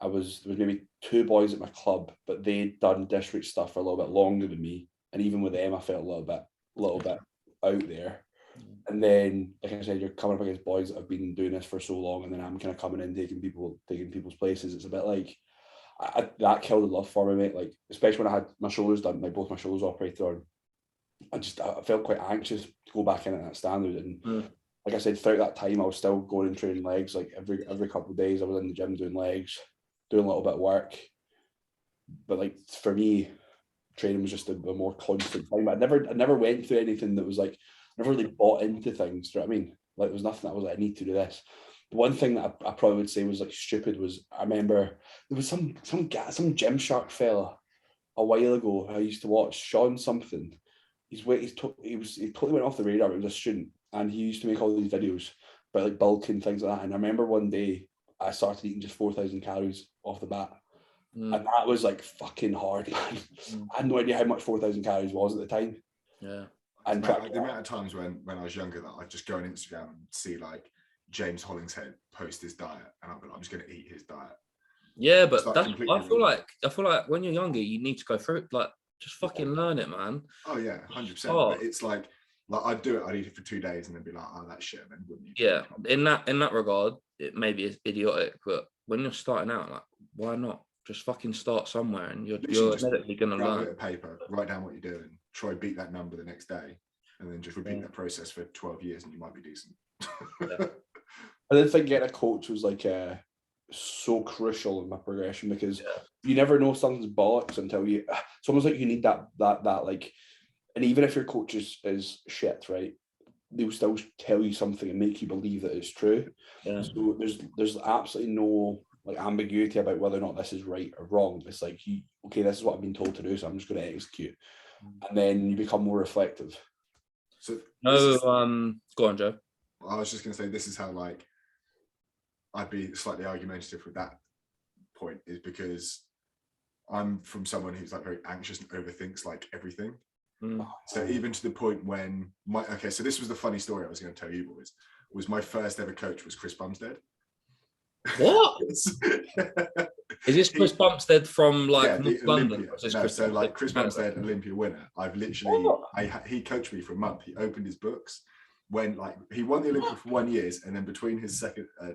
There was maybe 2 boys at my club, but they'd done district stuff for a little bit longer than me, and even with them, I felt a little bit out there. And then, like I said, you're coming up against boys that have been doing this for so long, and then I'm kind of coming in taking people's places. It's a bit like that killed the love for me, mate. Like, especially when I had my shoulders done, like both my shoulders operated on. I felt quite anxious to go back in at that standard, and like I said, throughout that time, I was still going and training legs. Like every couple of days, I was in the gym doing legs, doing a little bit of work. But like, for me, training was just a more constant thing. But I never went through anything that was like, I never really bought into things. Do you know what I mean? Like, there was nothing that was like, I need to do this. The one thing that I probably would say was like stupid was, I remember there was some Gymshark fella a while ago I used to watch, Sean something. He totally went off the radar. He was a student, and he used to make all these videos about like bulk and things like that. And I remember one day I started eating just 4,000 calories off the bat. And that was like fucking hard, man. I had no idea how much 4,000 calories was at the time. Yeah. And the amount of times when I was younger that I'd just go on Instagram and see like James Hollingshead post his diet, and I'll be like, I'm just going to eat his diet. Yeah, but that's, I feel like when you're younger, you need to go through it. Like, just fucking learn it, man. Oh yeah, 100%. But it's like I'd do it. I'd eat it for 2 days and then be like, oh, that's shit. Then wouldn't you? Yeah, in that regard, it maybe is idiotic, but when you're starting out, like, why not just fucking start somewhere, and you're inevitably going to learn. A bit of paper, write down what you're doing, try beat that number the next day, and then just repeat that process for 12 years, and you might be decent. I didn't think getting a coach was like so crucial in my progression, because you never know something's bollocks until you. It's almost like you need that like, and even if your coach is shit, right, they'll still tell you something and make you believe that it's true. Yeah. So there's absolutely no like ambiguity about whether or not this is right or wrong. It's like, okay, this is what I've been told to do, so I'm just going to execute, and then you become more reflective. So go on, Joe. I was just going to say, this is how like I'd be slightly argumentative with that point, is because I'm from someone who's like very anxious and overthinks like everything. So even to the point when so this was the funny story I was going to tell you boys, was my first ever coach was Chris Bumstead. What? Is this Chris Bumstead from like North London? Chris Bumstead, Olympia winner. I've literally, he coached me for a month. He opened his books when like he won the Olympia for 1 year, and then between his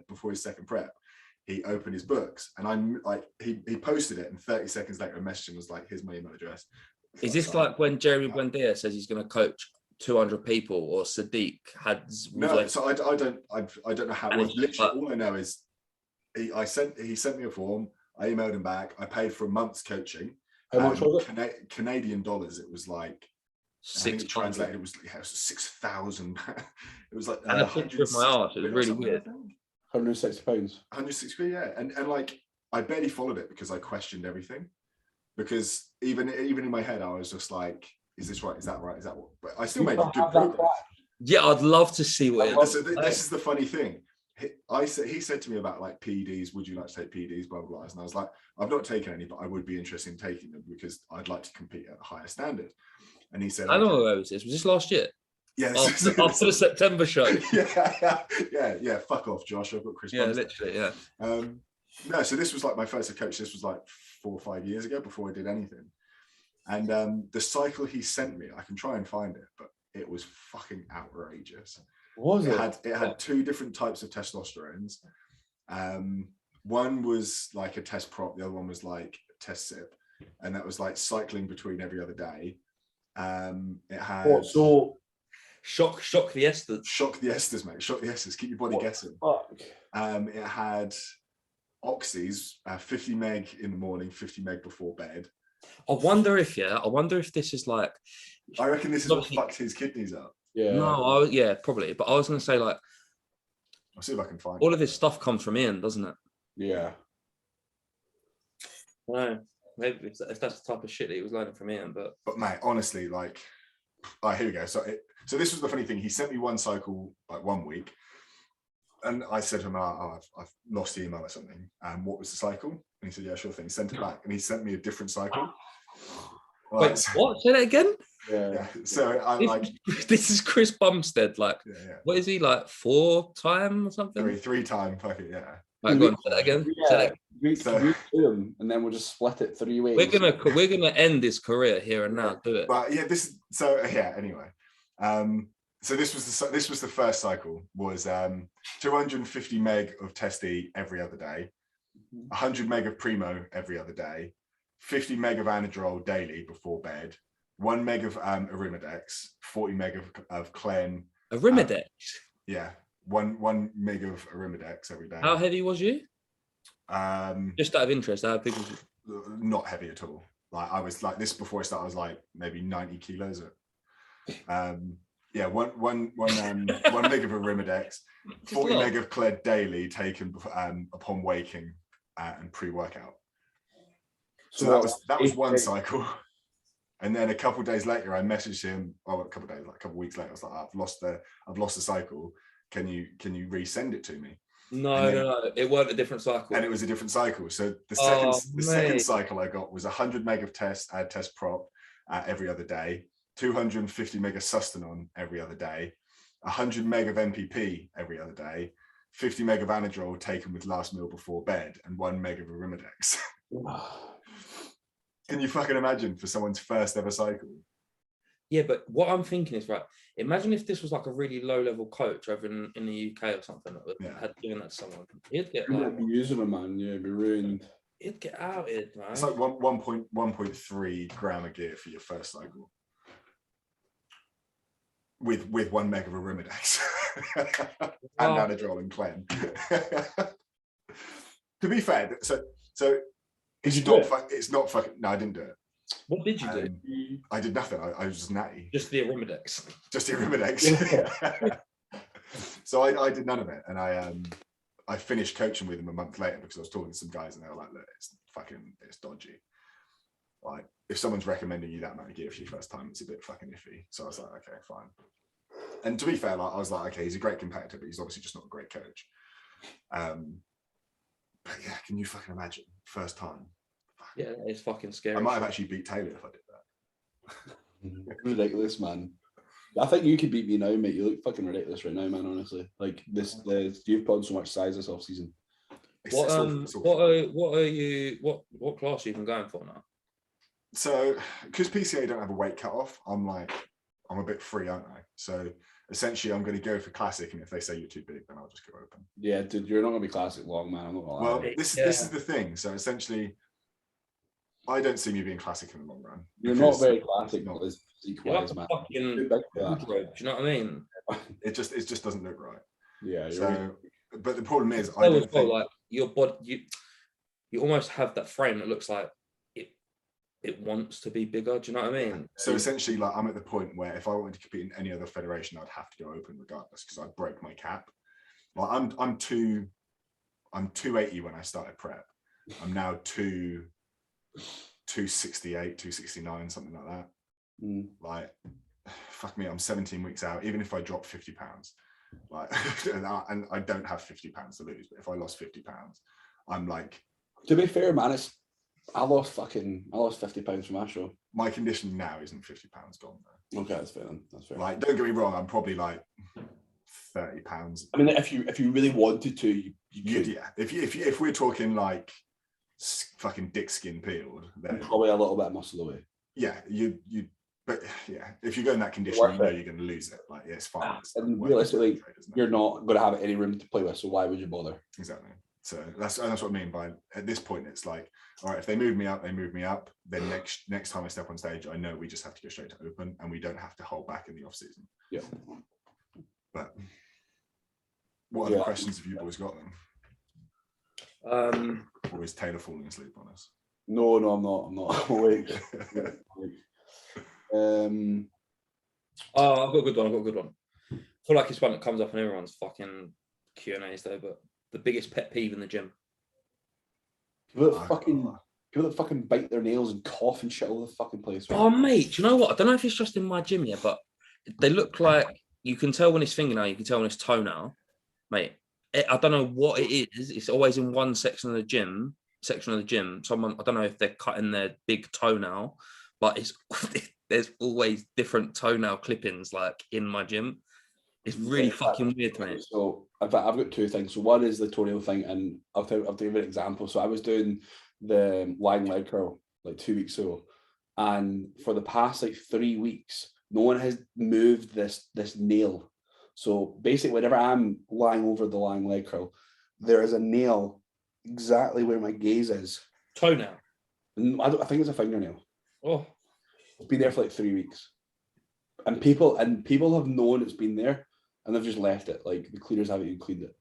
before his second prep, he opened his books, and I'm like, he posted it, and 30 seconds later a message was like, here's my email address. Is this like when Jeremy Buendia says he's going to coach 200 people, or Sadiq had? No, like, so I don't know how. Literally, all I know is he sent me a form. I emailed him back. I paid for a month's coaching. How much was it? Canadian dollars. It was like, I think it translated. It was 6,000. It was like. And a picture of my arse. It was really weird. £160. 160, yeah, and like I barely followed it because I questioned everything. Because even in my head, I was just like, is this right? Is that right? Is that what? But I still made good progress. Yeah, I'd love to see what it is. So this is the funny thing. He said to me about like PEDs, would you like to take PEDs, blah, blah, blah. And I was like, I've not taken any, but I would be interested in taking them because I'd like to compete at a higher standard. And he said, I don't know where was this. Was this last year? Yeah. After the September show. Yeah. Fuck off, Josh. I've got Chris. Yeah, literally, yeah. No, so this was like my first coach. This was like 4 or 5 years ago before I did anything. And the cycle he sent me, I can try and find it, but it was fucking outrageous. It had 2 different types of testosterones. One was like a test prop, the other one was like a test sip, and that was like cycling between every other day. It had Shock the esters. Shock the esters, mate. Shock the esters. Keep your body guessing. Fuck. It had oxys, 50 meg in the morning, 50 meg before bed. I wonder if this is like. I reckon this is what fucked his kidneys up. Yeah. No, yeah, probably. But I was going to say, like, I'll see if I can find all of this stuff comes from Ian, doesn't it? Yeah. No, maybe if that's the type of shit that he was learning from Ian, but mate, honestly, like, here we go. So this was the funny thing. He sent me one cycle like 1 week, and I said to him, I've lost the email or something. What was the cycle? And he said, yeah, sure thing. He sent it back, and he sent me a different cycle. wait, what? Say that again? Yeah. So I'm like, this is Chris Bumstead. Like, yeah. What is he like? 4-time or something? Three-time fucking yeah. Right, go on, say that again. Yeah. We do them, and then we'll just split it 3 ways. We're gonna end his career here and now. Do it. But yeah, anyway. So this was the first cycle, was 250 meg of Testy every other day, 100 meg of Primo every other day, 50 meg of Anadrol daily before bed, 1 meg of Arimidex, 40 meg of Clen. Arimidex? Yeah, one meg of Arimidex every day. How heavy was you? Just out of interest, how big was you? Not heavy at all. Like, I was like this before I started. I was like maybe 90 kilos. Yeah, one meg of Arimidex, 40 meg of Cled daily taken upon waking and pre-workout. So that was one cycle. And then a couple of days later, I messaged him. Oh, a couple of weeks later, I was like, I've lost the cycle. Can you resend it to me? No, it weren't a different cycle. And it was a different cycle. So the second cycle I got was 100 meg of test prop every other day, 250 meg of Sustanon every other day, 100 meg of MPP every other day, 50 meg of Anadrol taken with last meal before bed, and 1 meg of Arimidex. Can you fucking imagine for someone's first ever cycle? Yeah, but what I'm thinking is, right, imagine if this was like a really low level coach over in the UK or something that had given that to someone. He'd get like, be using a man, yeah, be ruined. He'd get outed, man. It's like 1.3 gram of gear for your first cycle. With 1 meg of Arimidex and Anadrol and Clen. To be fair, so it's not fucking. No, I didn't do it. What did you do? I did nothing. I was just natty. Just the Arimidex. Just the Arimidex. So I did none of it, and I finished coaching with him a month later because I was talking to some guys, and they were like, "Look, it's dodgy. Like, if someone's recommending you that amount of gear for your first time, it's a bit fucking iffy." So I was like, "Okay, fine." And to be fair, like, I was like, "Okay, he's a great competitor, but he's obviously just not a great coach." But yeah, can you fucking imagine first time? Yeah, it's fucking scary. I might have actually beat Taylor if I did that. Ridiculous, man. I think you could beat me now, mate. You look fucking ridiculous right now, man. Honestly, like you've put on so much size this off season. What class are you even going for now? So, because PCA don't have a weight cutoff, I'm a bit free, aren't I? So essentially, I'm going to go for classic, and if they say you're too big, then I'll just go open. Yeah, dude, you're not going to be classic long, man. I'm not gonna lie. Well, this is the thing. So essentially, I don't see me being classic in the long run. You're not very classic, not as equalized, man. Do you know what I mean? It just doesn't look right. Yeah. But the problem is, I don't think like your body, you almost have that frame that looks like it wants to be bigger. Do you know what I mean? So essentially, like, I'm at the point where if I wanted to compete in any other federation, I'd have to go open regardless because I broke my cap. Like, I'm 280 when I started prep. I'm now 268, 269, something like that. Like, fuck me, I'm 17 weeks out. Even if I drop 50 pounds, like, and I don't have 50 pounds to lose, but if I lost 50 pounds, I'm like. To be fair, man, I lost 50 pounds from my show. My condition now isn't 50 pounds gone though. Okay, that's fair then. That's fair. Like, don't get me wrong, I'm probably like 30 pounds. I mean, if you really wanted to, you could. Yeah. If we're talking like fucking dick skin peeled, then probably a little bit of muscle away. Yeah, but yeah, if you go in that condition, you know you're going to lose it. Like, yeah, it's fine. And realistically, you're not going to have any room to play with, so why would you bother? Exactly. So that's what I mean by, at this point, it's like, all right, if they move me up, they move me up. Then next time I step on stage, I know we just have to go straight to open, and we don't have to hold back in the off season. Yeah. But what other questions have you boys got then? Or is Taylor falling asleep on us? No, I'm not. I'm awake. Oh, I've got a good one. I feel like it's one that comes up in everyone's fucking Q&As though, but the biggest pet peeve in the gym. People that fucking bite their nails and cough and shit all over the fucking place. Oh, mate, do you know what? I don't know if it's just in my gym yet, but they look like, you can tell when it's fingernail, you can tell when it's toenail. Mate, I don't know what it is. It's always in one section of the gym. Someone, I don't know if they're cutting their big toenail, but there's always different toenail clippings like in my gym. It's really fucking weird, mate. So I've got two things. So one is the toenail thing, and I'll give you an example. So I was doing the lying leg curl like 2 weeks ago, and for the past like 3 weeks, no one has moved this nail. So basically, whenever I'm lying over the lying leg curl, there is a nail exactly where my gaze is. Toenail? I think it's a fingernail. Oh, it's been there for like 3 weeks, and people have known it's been there, and they've just left it. Like the cleaners haven't even cleaned it.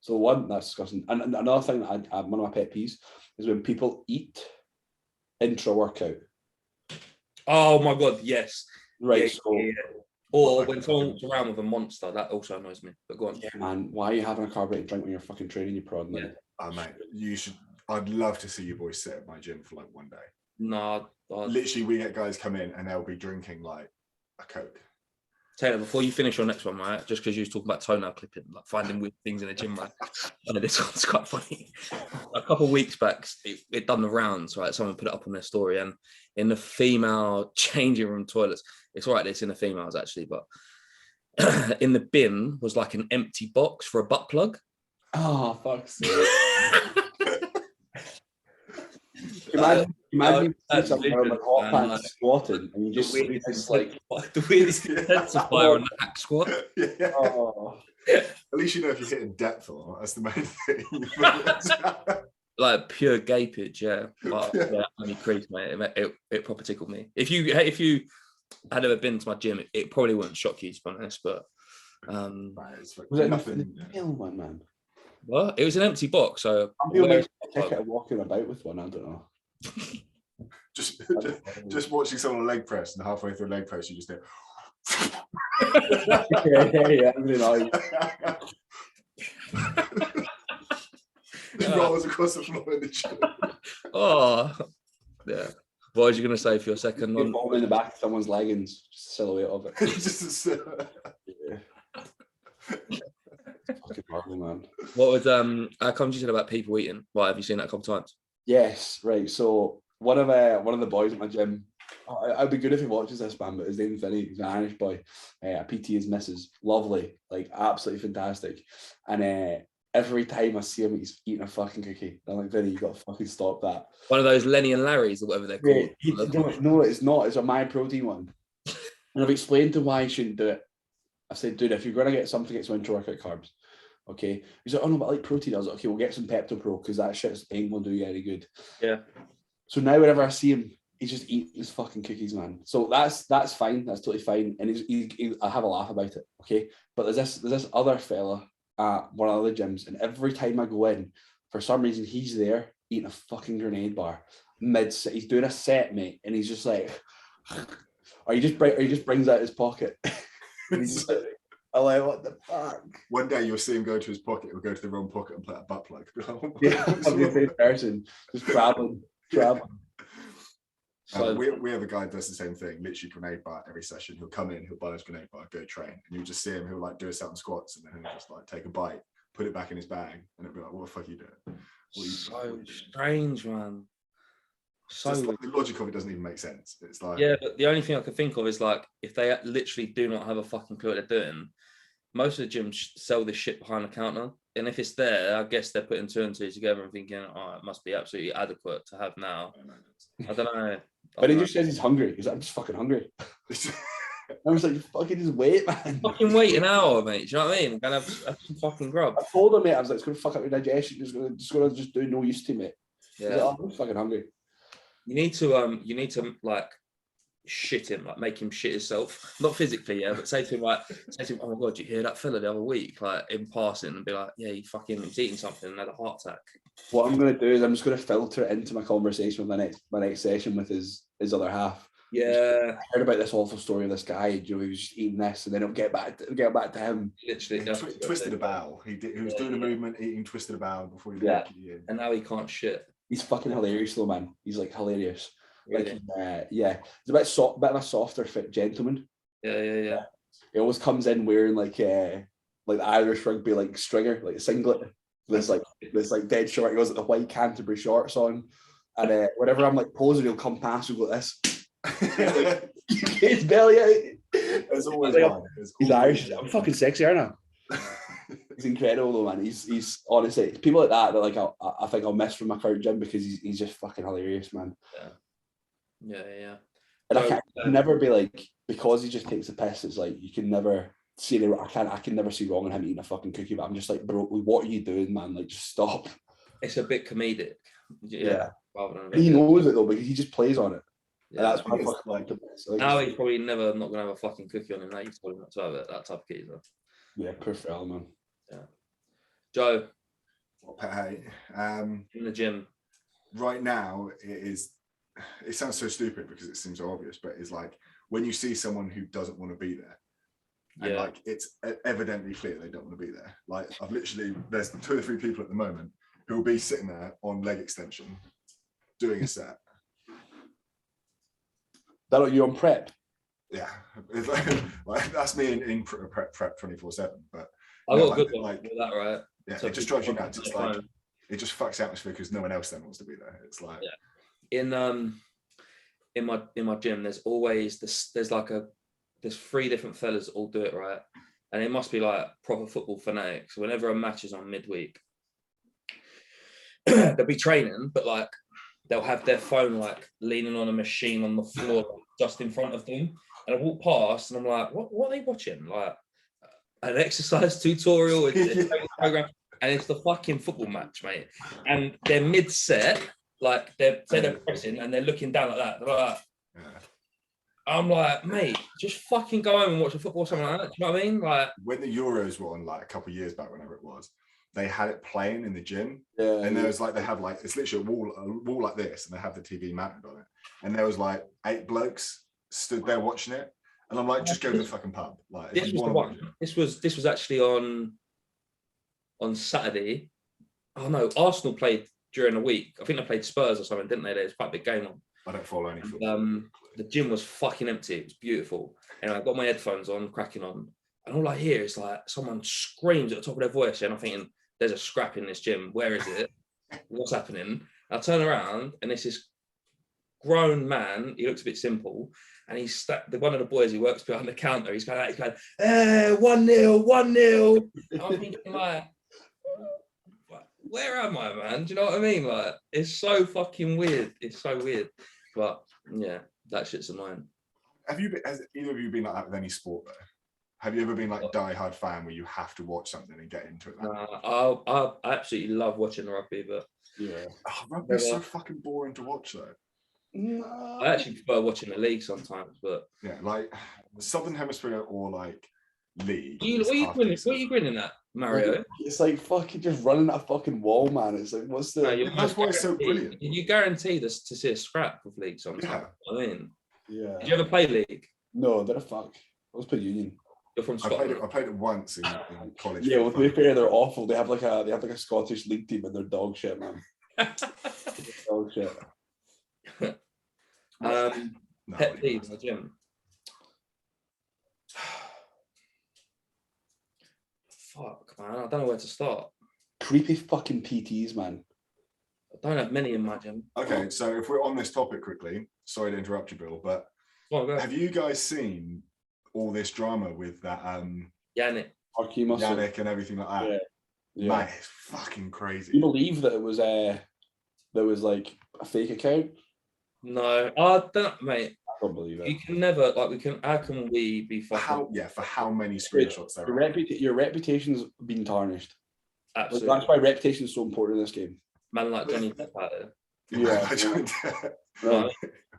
So one, that's disgusting. And another thing that one of my pet peeves is when people eat intra-workout. Oh my God, yes. Right. Or when someone walks around with a monster, that also annoys me. But go on. Yeah, man. Why are you having a carbonated drink when you're fucking training, you prod? Yeah. Oh, mate, you should. I'd love to see you boys sit at my gym for like one day. No. Literally, we get guys come in and they'll be drinking like a Coke. Taylor, before you finish your next one, right? Just because you was talking about toenail clipping, like finding weird things in the gym, right? This one's quite funny. A couple of weeks back, it done the rounds, right? Someone put it up on their story, and in the female changing room toilets, it's all right, it's in the females actually, but in the bin was like an empty box for a butt plug. Oh, fuck's sake. Imagine you see someone with hot pants squatting, and you just see this like the weirdest intensifier on the hack squat. Yeah. Oh. At least you know if you're hitting depth or not. That's the main thing. Like pure gapage, yeah. But yeah, only crease, mate. It proper tickled me. If you had ever been to my gym, it probably wouldn't shock you, to be honest. But was it nothing? Man. Well, it was an empty box, so walking about with one. I don't know. just watching someone leg press, and halfway through a leg press, you just do. yeah, really nice. It rolls across the floor in the gym. Oh, yeah. What was you going to say for your second one? Ball in the back of someone's leggings, just a silhouette of it. Yeah. Fucking horrible, man. What was how come you said about people eating? Why have you seen that a couple of times? Yes, right. So one of the boys at my gym, I'd be good if he watches this, man, but his name's Vinny. He's an Irish boy. A PT is Mrs. Lovely, like absolutely fantastic. And every time I see him, he's eating a fucking cookie. I'm like, Vinny, you got to fucking stop that. One of those Lenny and Larry's or whatever they're called. No, it's not. It's a My Protein one. And I've explained to him why he shouldn't do it. I said, dude, if you're going to get something, get some intra-workout carbs. Okay. He's like, oh no, but I like protein. I was like, okay, we'll get some Pepto Pro because that shit ain't going to do you any good. Yeah. So now whenever I see him, he's just eating his fucking cookies, man. So that's fine. That's totally fine. And I have a laugh about it. Okay. But there's this other fella at one of the gyms, and every time I go in, for some reason, he's there eating a fucking grenade bar. He's doing a set, mate, and he's just like, or he just brings out his pocket. And he's just like, I'm like, what the fuck? One day you'll see him go to his pocket, or go to the wrong pocket and play a butt plug. Yeah, I'll be the same person, just traveling. So we have a guy who does the same thing, literally grenade bar every session. He'll come in, he'll buy his grenade bar, go train, and you'll just see him, he'll like do a set on squats, and then he'll just like take a bite, put it back in his bag, and it'll be like, what the fuck are you doing? So strange, man. So like, the logic of it doesn't even make sense. It's like, yeah, but the only thing I can think of is like, if they literally do not have a fucking clue what they're doing, most of the gyms sell this shit behind the counter. And if it's there, I guess they're putting two and two together and thinking, oh, it must be absolutely adequate to have now. I don't know. But he just says he's hungry. He's like, I'm just fucking hungry. I was like, fucking just wait, man. Fucking wait an hour, mate. Do you know what I mean? I'm gonna have some fucking grub. I told him, mate, I was like, it's gonna fuck up your digestion. It's gonna just do no use to me. Yeah. Like, oh, I'm fucking hungry. You need to like shit him, like make him shit himself. Not physically, yeah, but say to him, oh my god, you hear that fella the other week, like in passing, and be like, yeah, he's eating something and had a heart attack. What I'm gonna do is I'm just gonna filter it into my conversation with my next session with his other half. Yeah. I heard about this awful story of this guy, you know, he was just eating this, and then it'll get back to him. Literally, twisted a bowel. He was doing a movement, eating, twisted a bowel before he and now he can't shit. He's fucking hilarious though, man. He's like hilarious. Really? Like, yeah, he's a bit of a softer, fit gentleman. Yeah. He always comes in wearing like the Irish rugby like stringer, like a singlet. This dead short. He goes with the white Canterbury shorts on, and whenever I'm like posing, he'll come past and go like this. His belly out. There's always like, one. He's Irish. I'm fucking sexy, aren't I? He's incredible though, man. He's honestly people like that like I think I'll miss from my current gym because he's just fucking hilarious, man. Yeah. And I can never be like, because he just takes the piss. It's like you can never see I can never see wrong in him eating a fucking cookie. But I'm just like, bro, what are you doing, man? Like, just stop. It's a bit comedic. Yeah. He knows it though, because he just plays on it. Yeah, that's why I fucking like him. Now he's probably never not gonna have a fucking cookie on him. Now you've told him not to have it. That type of geezer. Yeah, poor fella, man. Yeah. Joe. Hey, in the gym. Right now, it sounds so stupid because it seems so obvious, but it's like when you see someone who doesn't want to be there, and like it's evidently clear they don't want to be there. Like there's 2 or 3 people at the moment who will be sitting there on leg extension doing a set. That what you on prep? Yeah, it's like that's me in prep 24/7. But I got a good one like that, right? Yeah, so it just drives you nuts. It's like it just fucks the atmosphere because no one else then wants to be there. It's like in my gym, there's always there's 3 different fellas that all do it, right? And it must be like proper football fanatics. Whenever a match is on midweek, they'll be training, but like they'll have their phone like leaning on a machine on the floor just in front of them. And I walk past and I'm like, what are they watching? Like an exercise tutorial, a program, and it's the fucking football match, mate. And they're mid-set, like they're pressing and they're looking down like that. They're like, I'm like, mate, just fucking go home and watch a football or something like that. Do you know what I mean? Like when the Euros were on, like a couple of years back, whenever it was, they had it playing in the gym, and there was like they have like it's literally a wall like this, and they have the TV mounted on it, and there was like 8 blokes stood there watching it, and I'm like, just go to the fucking pub. Like this was the one. This was actually on Saturday. Oh no, Arsenal played during the week. I think they played Spurs or something, didn't they? There was quite a big game on. I don't follow any football. The gym was fucking empty. It was beautiful. And I got my headphones on, cracking on, and all I hear is like someone screams at the top of their voice, and I'm thinking, there's a scrap in this gym. Where is it? What's happening? And I turn around and it's this grown man. He looks a bit simple. And he's one of the boys who works behind the counter. He's going, 1-0, 1-0. I'm thinking like, where am I, man? Do you know what I mean? Like, it's so fucking weird. It's so weird. But yeah, that shit's annoying. Has either of you been like that with any sport though? Have you ever been like a die-hard fan where you have to watch something and get into it? I absolutely love watching rugby, but rugby's so fucking boring to watch though. No. I actually prefer watching the league sometimes, but yeah, like Southern Hemisphere or like league. What are you grinning at, Mario? It's like fucking just running at a fucking wall, man. It's like, what's the? No, that's why it's so brilliant. You guarantee this to see a scrap of league sometimes. Yeah. I mean, yeah. Did you ever play league? No, they're a fuck. I was playing Union. You're from Scotland. I played it once in college. Yeah, well, to be fair, they're awful. They have like a Scottish league team, and they're dog shit, man. Dog shit. Pet peeve in the gym. Fuck, man. I don't know where to start. Creepy fucking PTs, man. I don't have many in my gym. Okay, so if we're on this topic quickly, sorry to interrupt you, Bill, but have you guys seen all this drama with that Yannick and everything like that? Yeah. Man, it's fucking crazy. You believe that it was there was like a fake account? No, I don't, mate. Probably. You can never like we can. How can we be fucking? For how many screenshots there are? Your reputation's been tarnished. Absolutely. That's why reputation is so important in this game. Man like Johnny Depp out there. Yeah. Right.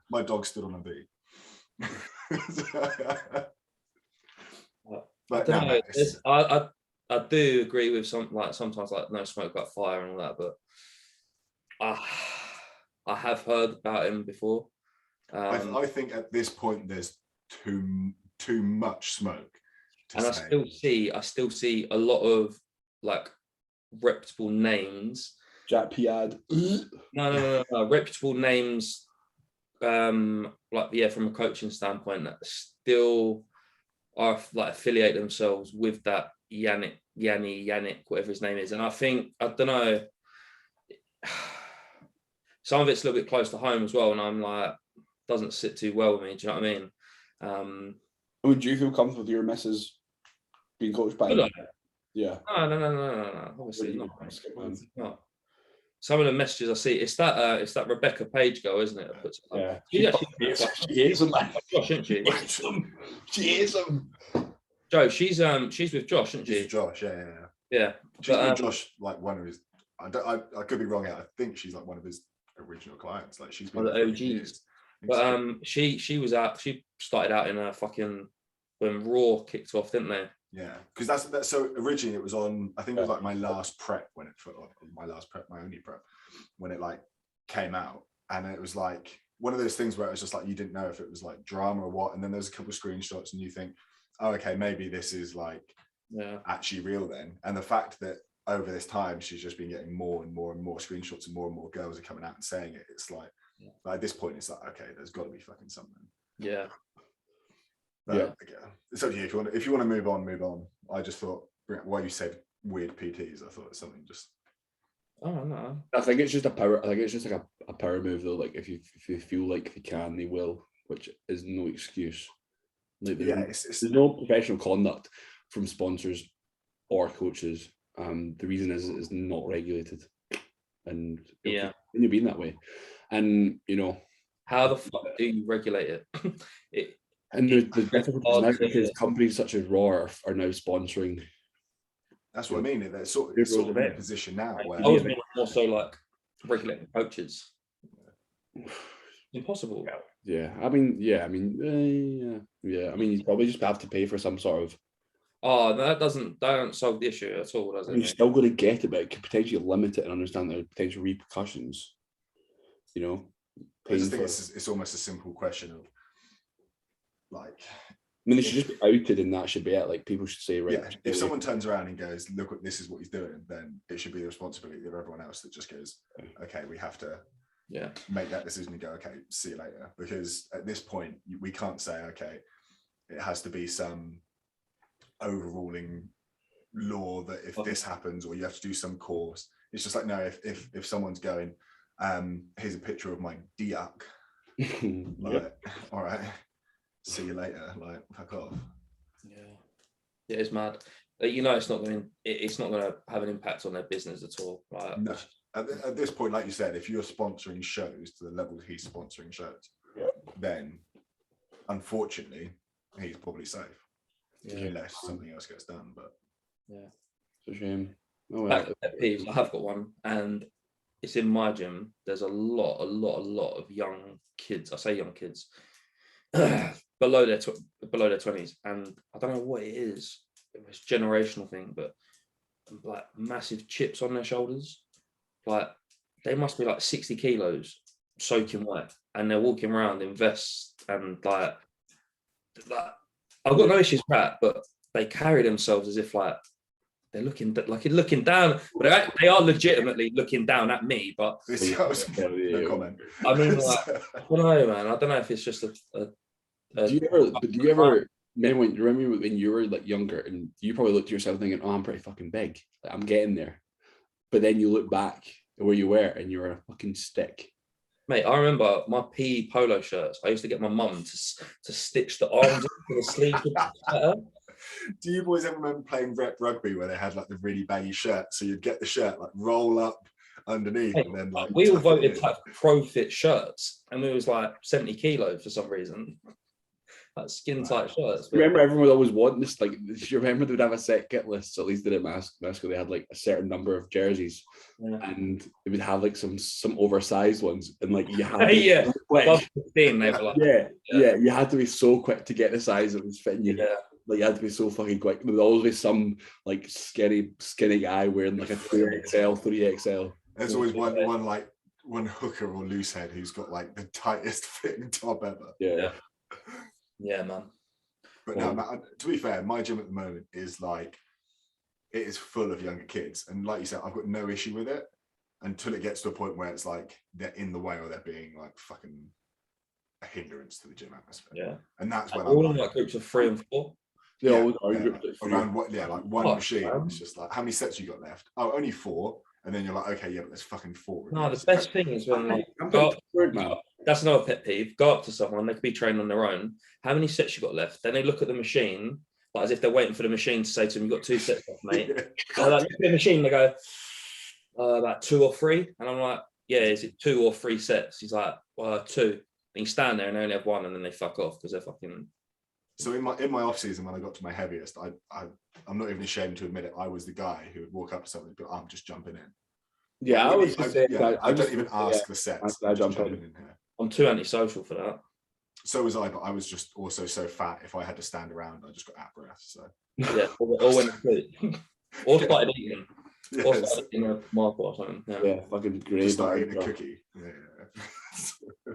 My dog stood on a bee. But I do agree with sometimes like no smoke but fire and all that, but I have heard about him before. I think at this point there's too much smoke. And I still see a lot of like reputable names. Jack Piad. No. Reputable names, from a coaching standpoint, that still are like affiliate themselves with that Yannick, whatever his name is. And I think, I don't know, some of it's a little bit close to home as well. And I'm like, doesn't sit too well with me. Do you know what I mean? Would you feel comfortable with your missus being coached by him? Yeah. No. Obviously not. Some of the messages I see, it's that Rebecca Page girl, isn't it? Yeah. She hates him. Josh, isn't she? She hates him. Joe, she's with Josh, isn't she? She's Josh, yeah. She's with Josh, like one of his. I could be wrong. I think she's like one of his original clients. Like she's been one of the OGs. But she was out. She started out in a fucking when Raw kicked off, didn't they? Yeah, because that's so originally it was on. I think it was like my last prep when it my only prep when it like came out, and it was like one of those things where it was just like you didn't know if it was like drama or what, and then there's a couple of screenshots and you think, oh, okay, maybe this is like actually real then. And the fact that over this time she's just been getting more and more and more screenshots and more girls are coming out and saying it, it's like at this point it's like, okay, there's got to be fucking something. Yeah. It's up to you. If you want to move on. I just thought why you said weird PTs, I thought it's something just. Oh no. I think it's just a power. I think it's just like a power move though. Like if you feel like they can, they will, which is no excuse. Like there's no professional conduct from sponsors or coaches. The reason is it's not regulated, and it'll continue being that way. And how the fuck do you regulate it? And the difficulty is now because companies such as Raw are now sponsoring. That's what I mean. They're sort of in a position now where I was more so like regulating coaches. Impossible. Yeah. I mean, you probably just have to pay for some sort of. Oh, that don't solve the issue at all, does it? You're still going to get it, but it could potentially limit it and understand the potential repercussions. I just think it's almost a simple question of. Like, I mean, they should just be outed, and that should be it. Like, people should say, right. Yeah, if someone turns around and goes, "Look, this is what he's doing," then it should be the responsibility of everyone else that just goes, "Okay, we have to, make that decision and go, okay, see you later." Because at this point, we can't say, "Okay, it has to be some overruling law that if this happens, or you have to do some course." It's just like, no, if someone's going, "Here's a picture of my diak," like, all right. See you later, like fuck off. Yeah, it's mad. It's not going to have an impact on their business at all. Right? No. At this point, like you said, if you're sponsoring shows to the level he's sponsoring shows, then unfortunately he's probably safe, unless something else gets done. But it's a shame. Back to pet peeves, I have got one, and it's in my gym. There's a lot of young kids. I say young kids. below their 20s, and I don't know what it is. It's a generational thing, but like massive chips on their shoulders, like they must be like 60 kilos soaking wet, and they're walking around in vests and like I've got no issues with that, but they carry themselves as if like they're looking down, but they are legitimately looking down at me. But no comment. I mean, like, I don't know, man. I don't know if it's just do you ever remember when you were like younger and you probably looked at yourself thinking, oh, I'm pretty fucking big, like, I'm getting there, but then you look back at where you were and you're a fucking stick. Mate, I remember my PE polo shirts. I used to get my mum to stitch the arms into the sleeves. Do you boys ever remember playing rep rugby where they had like the really baggy shirt? So you'd get the shirt like roll up underneath, Hey, and then like we all tuck it voted in. like pro fit shirts, and we was like 70 kilos for some reason. Like skin tight shirts. Remember, everyone would always want this. Like, do you remember they would have a set kit list? So at least they did at Masco. They had like a certain number of jerseys, and they would have like some oversized ones, and like you had yeah, quick. above 15, they were like, yeah, you had to be so quick to get the size that was fitting you. Yeah. Like you had to be so fucking quick. There would always be some like skinny guy wearing like a 2XL, 3XL. There's always one hooker or loose head who's got like the tightest fitting top ever. Yeah, man. But no, man, to be fair, my gym at the moment is like, it is full of younger kids, and like you said, I've got no issue with it until it gets to a point where it's like they're in the way or they're being like fucking a hindrance to the gym atmosphere. Yeah, and that's when all in like groups of 3 and 4. Around what? Yeah, like one machine. It's just like, how many sets you got left? Oh, only 4. And then you're like, okay, yeah, but there's fucking 4. No, the best thing is when like, that's another pet peeve. Go up to someone, they could be trained on their own. How many sets you got left? Then they look at the machine, like as if they're waiting for the machine to say to them, "You've got 2 sets left, mate." Like, look at the machine, they go, about 2 or 3. And I'm like, yeah, is it 2 or 3 sets? He's like, 2. And you stand there and they only have 1, and then they fuck off because they're fucking. So in my off season, when I got to my heaviest, I'm not even ashamed to admit it. I was the guy who would walk up to something, but I'm just jumping in. Yeah, I was just saying. I don't even ask the sets. I jump in here. I'm too antisocial for that. So was I, but I was just also so fat. If I had to stand around, I just got at breath. So yeah, or went to sleep, or started eating, or started eating a marble or something. Yeah, fucking great. Started eating a cookie. Yeah.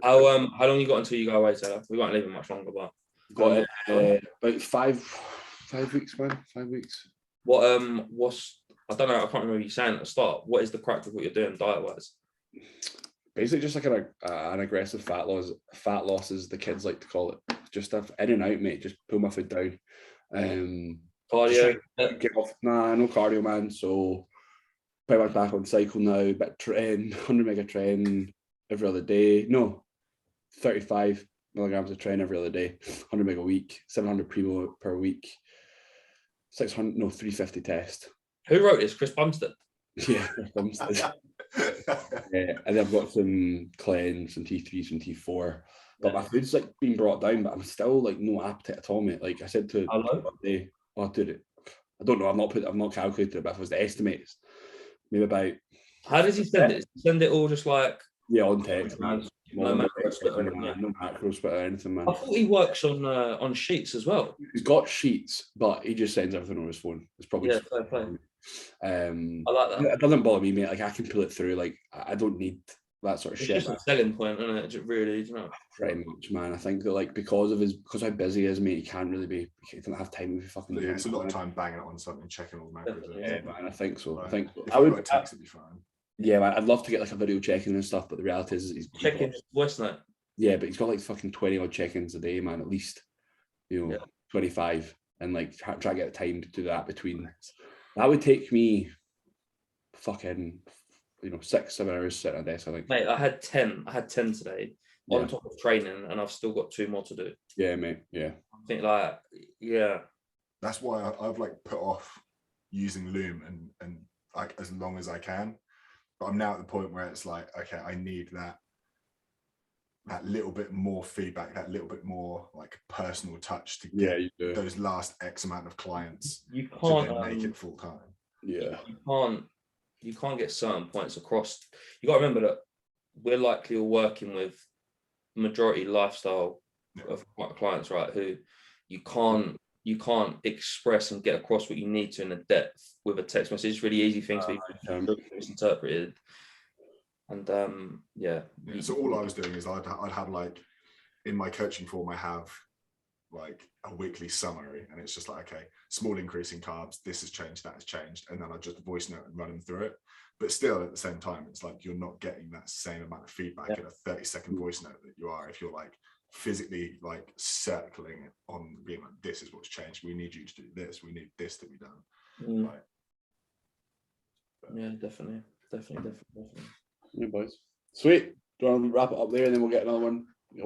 How long you got until you go away, Taylor? We won't leave it much longer, but got about 5 weeks, man. 5 weeks. What's I don't know. I can't remember you saying at the start. What is the crack with what you're doing diet wise? Basically, just like an aggressive fat loss. Fat loss, as the kids like to call it. Just in and out, mate. Just pull my foot down. Cardio. Get off. Nah, no cardio, man. So pretty much back on cycle now. Bit train, 100 mega train every other day. No, 35 milligrams of train every other day. 100 mega a week. 700 primo per week. 350 test. Who wrote this? Chris Bumstead. Yeah, Chris Bumstead. And then I've got some cleanse, some T3, some T4. But my food's like being brought down, but I'm still like no appetite at all, mate. Like I said to the dude, I don't know, I've not calculated it, but if it was the estimates, maybe about. How does he send it? Send it all just like on text. No macro split or anything, man. I thought he works on sheets as well. He's got sheets, but he just sends everything on his phone. It's probably fair play. I like that. It doesn't bother me, mate. Like I can pull it through. Like I don't need that sort of shit. It's just a selling point, isn't it? Really, Pretty much, man. I think that like because how busy he is, mate, he can't really be. He doesn't have time to be fucking. Yeah, it's a lot of time banging it on something, checking all the macros. Yeah, man. I think so. Right. I think so. If I would text, it'd be fine. Yeah, man. I'd love to get like a video checking and stuff, but the reality is he's checking voice note. Yeah, but he's got like fucking 20 odd check-ins a day, man. At least, 25, and like try to get time to do that between. That would take me fucking 6-7 hours sitting at a desk, I think. Mate, I had 10 today on top of training, and I've still got 2 more to do. Yeah, mate. Yeah. I think that's why I've like put off using Loom and like as long as I can, but I'm now at the point where it's like, okay, I need that little bit more feedback, that little bit more like personal touch to get those last X amount of clients. You can't to make it full time. Yeah, you can't get certain points across. You got to remember that we're likely all working with majority lifestyle of clients, right? Who you can't express and get across what you need to in a depth with a text message. It's really easy things to be misinterpreted. And so all I was doing is I'd have like in my coaching form, I have like a weekly summary, and it's just like, okay, small increase in carbs, this has changed, that has changed, and then I just voice note and run them through it. But still at the same time, it's like you're not getting that same amount of feedback in a 30-second voice note that you are if you're like physically like circling it on being like, this is what's changed, we need you to do this, we need this to be done. Yeah, definitely. Yeah, boys. Sweet. Do you want to wrap it up there and then we'll get another one? We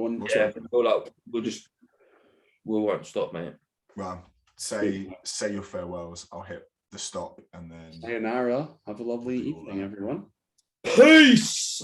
won't stop, mate. Well, say your farewells. I'll hit the stop and then. Sayonara. Have a lovely evening, everyone. Peace.